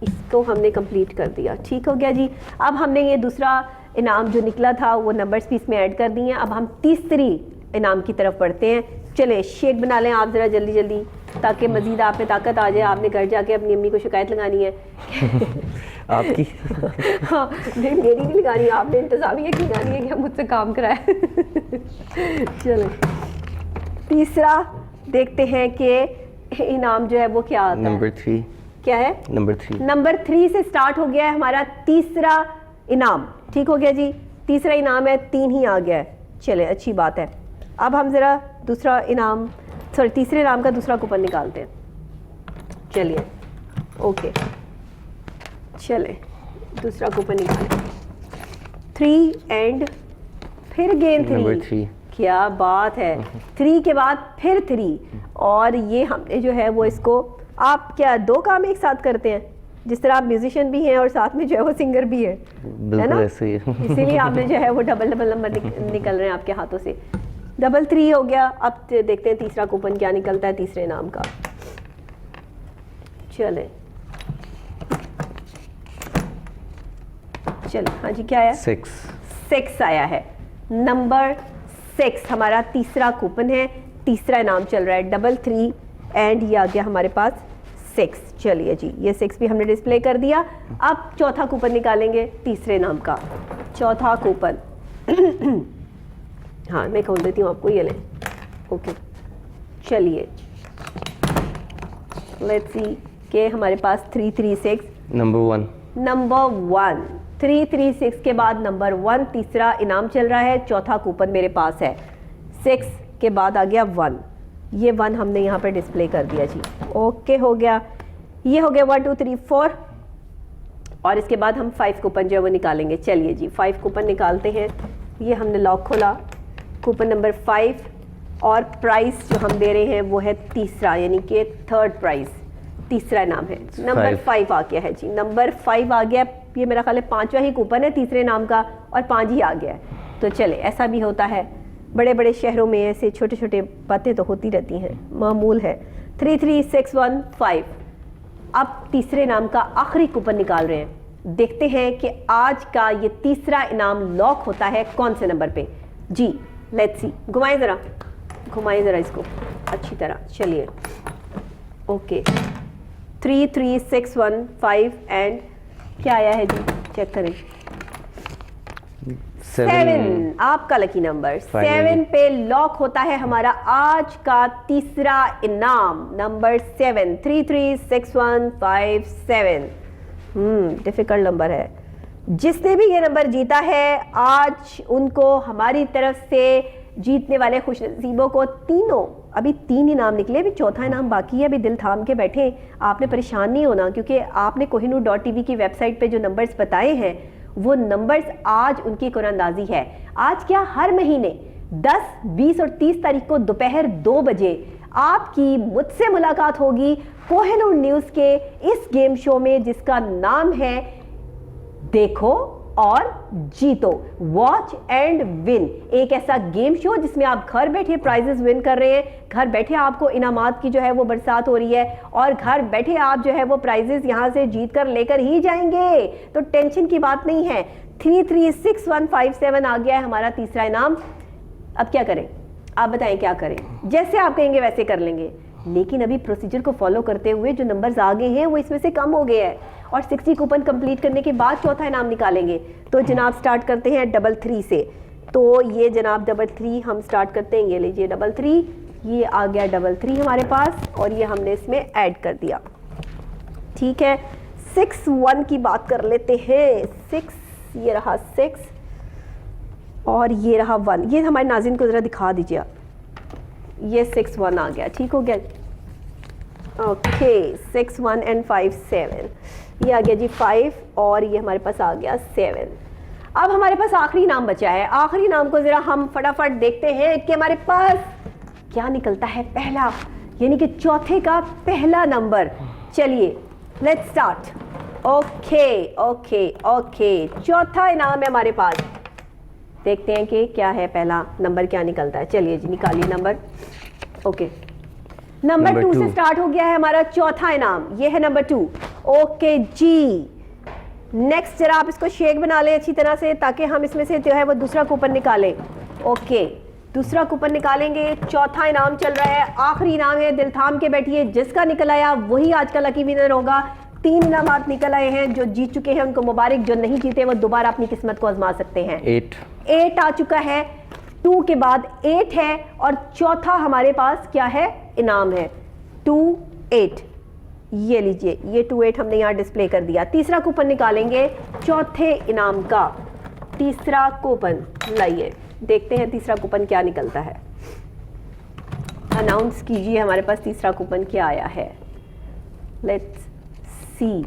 इसको हमने कंप्लीट कर दिया। ठीक हो गया जी। अब हमने ये दूसरा इनाम जो निकला था वो नंबर्स भी इसमें ऐड कर दिए हैं। अब हम तीसरी इनाम की तरफ बढ़ते हैं। चले शेक बना लें आप ज़रा जल्दी जल्दी, ताकि मज़ीद आप में ताकत आ जाए। आपने घर जाके अपनी अम्मी को शिकायत लगानी है। आपकी? हाँ, नहीं मेरी नहीं लगानी, आपने इंतज़ामिया की लगानी है कि मुझसे काम कराए। चलो तीसरा देखते हैं कि इनाम जो है वो क्या आता है। नंबर 3 क्या है? नंबर 3। नंबर 3 से स्टार्ट हो गया है हमारा तीसरा इनाम। ठीक हो गया जी, तीसरा इनाम है, 3 ही आ गया है। चले अच्छी बात है। अब हम ज़रा दूसरा इनाम, सॉरी तीसरे इनाम का दूसरा कूपन निकालते हैं। चलिए ओके, चले दूसरा कूपन निकालें। 3 एंड फिर गेन 3। नंबर 3। क्या बात है, 3 के बाद फिर 3, और ये हमने जो है वो इसको, आप क्या 2 काम एक साथ करते हैं? जिस तरह आप म्यूजिशियन भी हैं और साथ में जो है वो सिंगर भी है ना, ऐसे ही है। इसीलिए आपने जो है वो डबल नंबर निकल रहे हैं आपके हाथों से। डबल 3 हो गया। अब देखते हैं तीसरा कूपन क्या निकलता है तीसरे नाम का। चले हाँ जी, क्या आया? 6 आया है। नंबर 6 हमारा तीसरा कूपन है, तीसरा इनाम चल रहा है, 33 एंड ये आ गया हमारे पास 6। चलिए जी, ये 6 भी हमने डिस्प्ले कर दिया। अब चौथा कूपन निकालेंगे तीसरे नाम का। चौथा कूपन हाँ मैं खोल देती हूँ आपको, ये लें। ओके चलिए लेट्स सी कि हमारे पास 336 नंबर 1 336 के बाद नंबर 1 तीसरा इनाम चल रहा है, चौथा कूपन मेरे पास है। 6 के बाद आ गया 1, ये 1 हमने यहाँ पर डिस्प्ले कर दिया जी। ओके हो गया, ये हो गया 1 2 3 4 और इसके बाद हम 5 कूपन जो है वो निकालेंगे। चलिए जी 5 कूपन निकालते हैं। ये हमने लॉक खोला, कूपन नंबर 5 और प्राइस जो हम दे रहे हैं वो है तीसरा, यानी कि थर्ड प्राइस, तीसरा इनाम है। नंबर 5 आ गया है जी, नंबर 5 आ गया। ये मेरा ख्याल है 5वां ही कूपन है तीसरे नाम का और 5 ही आ गया है। तो चले, ऐसा भी होता है, बड़े बड़े शहरों में ऐसे छोटे छोटे बातें तो होती रहती हैं, मामूल है। 33615। अब तीसरे नाम का आखिरी कूपन निकाल रहे हैं, देखते हैं कि आज का ये तीसरा इनाम लॉक होता है कौन से नंबर पे जी। लेट्स सी, घुमाएं ज़रा इसको अच्छी तरह। चलिए ओके, 33615 एंड क्या आया है जी, चेक करें। 7 आपका लकी नंबर 7 पे लॉक होता है हमारा आज का तीसरा इनाम, नंबर 7 33615 डिफिकल्ट नंबर है। जिसने भी ये नंबर जीता है आज उनको हमारी तरफ से जीतने वाले खुश नसीबों को तीनों, अभी 3 इनाम निकले, अभी चौथा इनाम बाकी है। अभी दिल थाम के बैठे, आपने परेशान नहीं होना, क्योंकि आपने kohinoor.tv की वेबसाइट पे जो नंबर्स बताए हैं वो नंबर्स आज उनकी कुरानंदाजी है। आज क्या, हर महीने 10, 20 और 30 तारीख को दोपहर 2 बजे आपकी मुझसे मुलाकात होगी कोहिनूर न्यूज़ के इस गेम शो में जिसका नाम है देखो और जीतो, वॉच एंड विन। एक ऐसा गेम शो जिसमें आप घर बैठे प्राइजेस विन कर रहे हैं, घर बैठे आपको इनामात की जो है वो बरसात हो रही है और घर बैठे आप जो है वो प्राइजेस यहां से जीत कर लेकर ही जाएंगे, तो टेंशन की बात नहीं है। 33615 आ गया है हमारा तीसरा इनाम। अब क्या करें, आप बताएं क्या करें? जैसे आप कहेंगे वैसे कर लेंगे, लेकिन अभी प्रोसीजर को फॉलो करते हुए जो नंबर्स आ गए हैं वो इसमें से कम हो गए हैं और 60 कूपन कंप्लीट करने के बाद चौथा इनाम निकालेंगे। तो जनाब स्टार्ट करते हैं 33 से। तो ये जनाब 33 हम स्टार्ट करते हैं, ये लीजिए 33, ये आ गया 33 हमारे पास और ये हमने इसमें ऐड कर दिया। ठीक है, 61 की बात कर लेते हैं। 6, ये रहा 6 और ये रहा 1। ये हमारे नाज़रीन को ज़रा दिखा दीजिए आप, ये 61 आ गया, ठीक हो गया। ओके 6 1 एंड 5 7, ये आ गया जी 5 और ये हमारे पास आ गया 7। अब हमारे पास आखिरी नाम बचा है। आखिरी नाम को जरा हम फटाफट देखते हैं कि हमारे पास क्या निकलता है। पहला, यानी कि चौथे का पहला नंबर। चलिए let's start. Okay okay okay, चौथा इनाम है हमारे पास। देखते हैं कि क्या है, पहला नंबर क्या निकलता है। चलिए जी निकालिए नंबर। ओके, नंबर 2 से स्टार्ट हो गया है हमारा चौथा इनाम, ये है नंबर 2। ओके जी, नेक्स्ट जरा आप इसको शेक बना लें अच्छी तरह से ताकि हम इसमें से जो है वो दूसरा कूपन निकालें। ओके, दूसरा कूपन निकालेंगे। चौथा इनाम चल रहा है, आखिरी इनाम है, दिल थाम के बैठिए, जिसका निकल आया वही आज का लकी विनर होगा। 3 इनामात निकल आए हैं, जो जीत चुके हैं उनको मुबारक, जो नहीं जीते वो दोबारा अपनी किस्मत को आजमा सकते हैं। 8 आ चुका है, 2 के बाद 8 है और चौथा हमारे पास क्या है, इनाम है 2 8। ये लीजिए, ये 2 8 हमने यहाँ डिस्प्ले कर दिया। तीसरा कूपन निकालेंगे चौथे इनाम का। तीसरा कूपन लाइए, देखते हैं तीसरा कूपन क्या निकलता है। अनाउंस कीजिए हमारे पास तीसरा कूपन क्या आया है। लेट्स सी,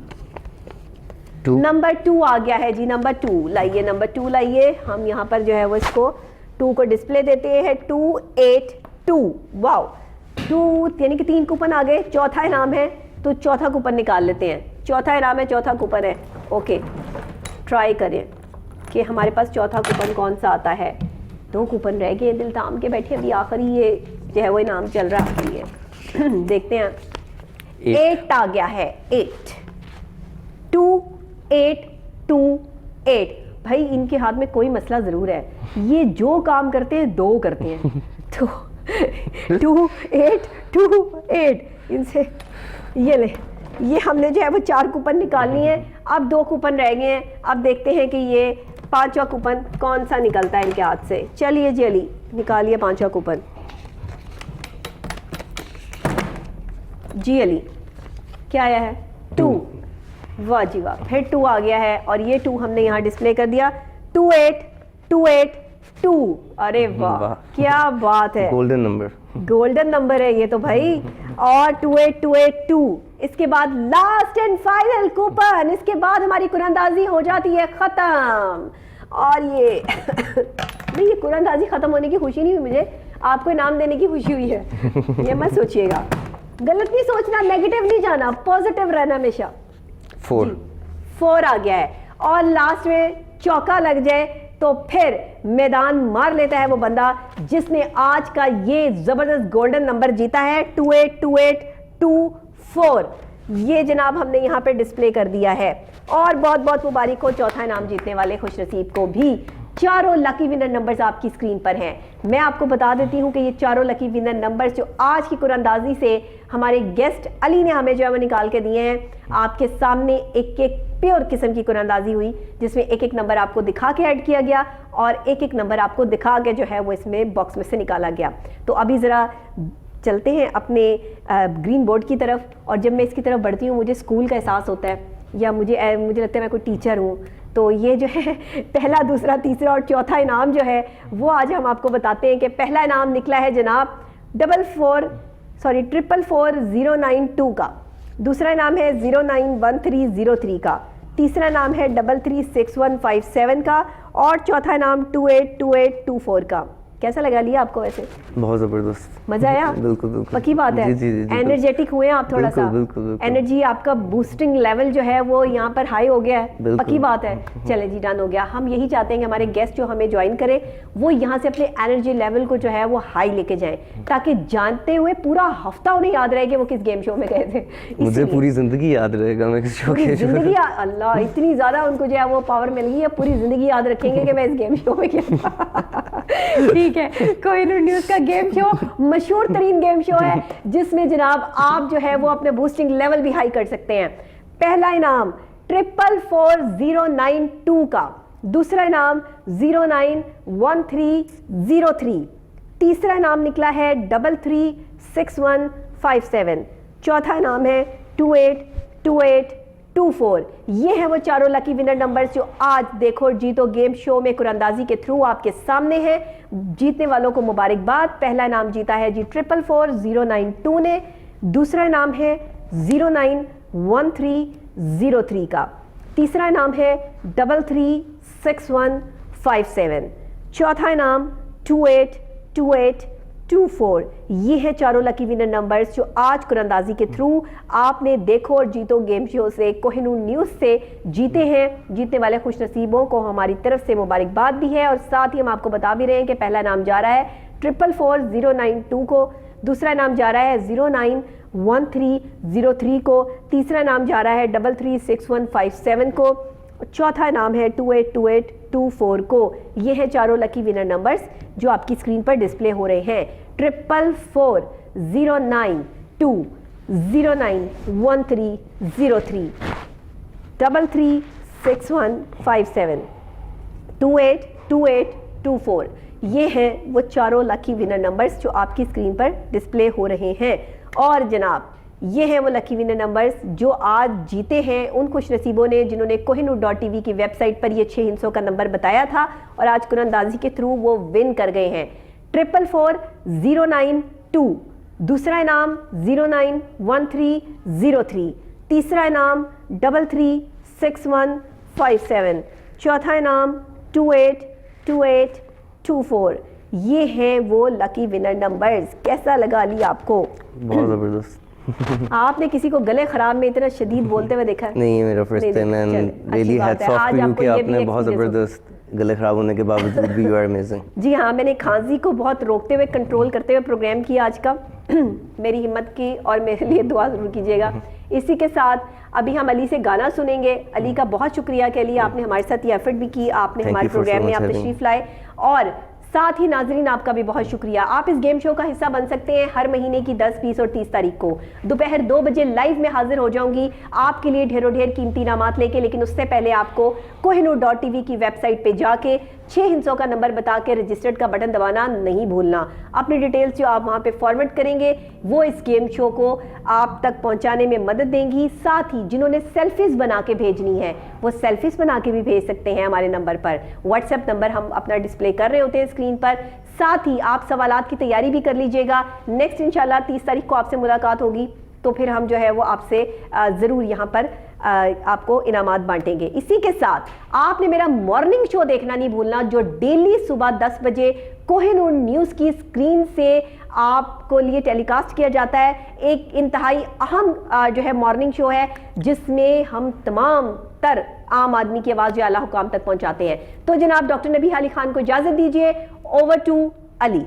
नंबर 2 आ गया है जी, नंबर 2 लाइए, नंबर 2 लाइए। हम यहाँ पर जो है वो इसको 2 को डिस्प्ले देते हैं। 2 8 2, वाओ, 2 यानी कि 3 कूपन आ गए। चौथा इनाम है तो चौथा कूपन निकाल लेते हैं। चौथा इनाम है, चौथा कूपन है। ओके, ट्राई करें कि हमारे पास चौथा कूपन कौन सा आता है। 2 कूपन रह गए, दिल थाम के बैठे, अभी आखिरी ये जो है वो इनाम चल रहा है। देखते हैं, 8 आ गया है, 8 2 8 2 8। भाई इनके हाथ में कोई मसला ज़रूर है, ये जो काम करते हैं 2 करते हैं। तो 2 8 2 8, इनसे ये ले, ये हमने जो है वो 4 कूपन निकालनी है। अब 2 कूपन रह गए हैं। अब देखते हैं कि ये 5वां कूपन कौन सा निकलता है इनके हाथ से। चलिए जी अली, निकालिए 5वां कूपन। जी अली, क्या आया है? 2। वाह जी वाह, फिर 2 आ गया है और ये 2 हमने यहाँ डिस्प्ले कर दिया। 28282। अरे वाह, क्या बात है, गोल्डन नंबर, गोल्डन नंबर है ये तो भाई। और 28282। इसके बाद लास्ट एंड फाइनल कूपन, इसके बाद हमारी कुरअंदाजी हो जाती है खत्म। और ये नहीं, ये कुरअंदाजी खत्म होने की खुशी नहीं हुई मुझे, आपको इनाम देने की खुशी हुई है। ये मत सोचिएगा, गलत नहीं सोचना, नेगेटिव नहीं जाना, पॉजिटिव रहना हमेशा। 4 आ गया है और लास्ट में चौका लग जाए तो फिर मैदान मार लेता है वो बंदा जिसने आज का ये जबरदस्त गोल्डन नंबर जीता है 282824। ये जनाब हमने यहाँ पे डिस्प्ले कर दिया है। और बहुत बहुत मुबारक हो चौथा इनाम जीतने वाले खुशनसीब को भी। चारों लकी विनर नंबर्स आपकी स्क्रीन पर हैं। मैं आपको बता देती हूँ कि ये चारों लकी विनर नंबर्स जो आज की कुरअंदाजी से हमारे गेस्ट अली ने हमें जो है वो निकाल के दिए हैं, आपके सामने एक एक प्योर किस्म की कुरअंदाजी हुई जिसमें एक एक नंबर आपको दिखा के ऐड किया गया और एक एक नंबर आपको दिखा के जो है वो इसमें बॉक्स में से निकाला गया। तो अभी ज़रा चलते हैं अपने ग्रीन बोर्ड की तरफ। और जब मैं इसकी तरफ बढ़ती हूँ मुझे स्कूल का एहसास होता है, या मुझे लगता है मैं कोई टीचर हूँ। तो ये जो है पहला, दूसरा, तीसरा और चौथा इनाम जो है वो आज हम आपको बताते हैं कि पहला इनाम निकला है जनाब 4440992 का, दूसरा इनाम है 091303 का, तीसरा इनाम है 336157 का और चौथा इनाम 282824 का। कैसा लगा लिया आपको? वैसे बहुत जबरदस्त, मजा आया? बिल्कुल बिल्कुल, पक्की बात है। एनर्जेटिक हुए आप थोड़ा सा, एनर्जी आपका बूस्टिंग लेवल जो है वो यहाँ पर हाई हो गया है, पक्की बात है। चले जी, डन हो गया। हम यही चाहते हैं कि हमारे गेस्ट जो हमें ज्वाइन करें वो यहाँ से अपने एनर्जी लेवल को जो है वो हाई लेके जाएं, ताकि जानते हुए पूरा हफ्ता उन्हें याद रहे कि वो किस गेम शो में गए थे। मुझे पूरी जिंदगी याद रहेगा मैं किस शो के जिंदगी, अल्लाह इतनी ज्यादा उनको जो है वो पावर मिल गई है, पूरी जिंदगी याद रखेंगे कि मैं इस गेम शो में गया। ठीक है, कोहिनूर न्यूज़ का गेम शो मशहूर तरीन गेम शो है जिसमें जनाब आप जो है वो अपने बूस्टिंग लेवल भी हाई कर सकते हैं। पहला इनाम 444092 का, दूसरा इनाम 091303, तीसरा इनाम निकला है 336157, चौथा इनाम है 282824। ये है वो चारों लकी विनर नंबर्स जो आज देखो जीतो गेम शो में कुरअंदाजी के थ्रू आपके सामने हैं। जीतने वालों को मुबारकबाद। पहला इनाम जीता है जी 444092 ने, दूसरा इनाम है 091303 का, तीसरा इनाम है 336157, चौथा इनाम 282824। ये है चारों लकी विनर नंबर्स जो आज कुरअंदाजी के थ्रू आपने देखो और जीतो गेम शो से कोहिनूर न्यूज़ से जीते हैं। जीतने वाले खुशनसीबों को हमारी तरफ से मुबारकबाद भी है और साथ ही हम आपको बता भी रहे हैं कि पहला इनाम जा रहा है 444092 को, दूसरा इनाम जा रहा है 091303 को, तीसरा इनाम जा रहा है 336157 को, चौथा इनाम है 282824 को। ये है चारों लकी विनर नंबर्स जो आपकी स्क्रीन पर डिस्प्ले हो रहे हैं। 444092, 091303, 336157, 282824। ये हैं वो चारों लकी विनर नंबर्स जो आपकी स्क्रीन पर डिस्प्ले हो रहे हैं। और जनाब ये हैं वो लकी विनर नंबर्स जो आज जीते हैं उन खुशनसीबों ने जिन्होंने kohinoor.tv की वेबसाइट पर ये 6 हिस्सों का नंबर बताया था और आज कुरअंदाजी के थ्रू वो विन कर गए हैं। 444092, दूसरा इनाम 091303, तीसरा इनाम 336157, चौथा इनाम 282824। ये हैं वो लकी विनर नंबर्स। कैसा लगा लिया आपको? बहुत जबरदस्त। आपने किसी को गले खराब में इतना शदीद बोलते हुए देखा? नहीं, मेरा first time and really hats off to you कि आपने बहुत जबरदस्त गले खराब होने के बावजूद भी यू आर अमेजिंग। जी हाँ, मैंने खांसी को बहुत रोकते हुए, कंट्रोल करते हुए प्रोग्राम किया आज का। मेरी हिम्मत की और मेरे लिए दुआ जरूर कीजिएगा। इसी के साथ अभी हम अली से गाना सुनेंगे। अली का बहुत शुक्रिया कि अली आपने हमारे साथ ये एफर्ट भी की, आपने हमारे प्रोग्राम में आप तशरीफ लाए। और साथ ही नाजरीन आपका भी बहुत शुक्रिया। आप इस गेम शो का हिस्सा बन सकते हैं। हर महीने की 10, 20 और 30 तारीख को दोपहर 2 बजे लाइव में हाजिर हो जाऊंगी आपके लिए ढेरों ढेर कीमती इनामात लेके। लेकिन उससे पहले आपको kohinoor.tv की वेबसाइट पे जाके 6 हिंसों का नंबर बता के रजिस्टर्ड का बटन दबाना नहीं भूलना। अपनी डिटेल्स जो आप वहां पे फॉरवर्ड करेंगे वो इस गेम शो को आप तक पहुंचाने में मदद देंगी। साथ ही जिन्होंने सेल्फीज बना के भेजनी है वो सेल्फीज बना के भी भेज सकते हैं हमारे नंबर पर। व्हाट्सएप नंबर हम अपना डिस्प्ले कर रहे होते हैं स्क्रीन पर। साथ ही आप सवालात की तैयारी भी कर लीजिएगा। नेक्स्ट इंशाल्लाह 30 तारीख को आपसे मुलाकात होगी, तो फिर हम जो है वो आपसे ज़रूर यहाँ पर आपको इनामात बांटेंगे। इसी के साथ आपने मेरा मॉर्निंग शो देखना नहीं भूलना, जो डेली सुबह 10 बजे कोहिनूर न्यूज़ की स्क्रीन से आपको लिए टेलीकास्ट किया जाता है। एक इंतहाई अहम जो है मॉर्निंग शो है, जिसमें हम तमाम तर आम आदमी की आवाज़ जो आला हुकाम तक पहुंचाते हैं। तो जनाब डॉक्टर नबीहा अली खान को इजाज़त दीजिए। Over to Ali.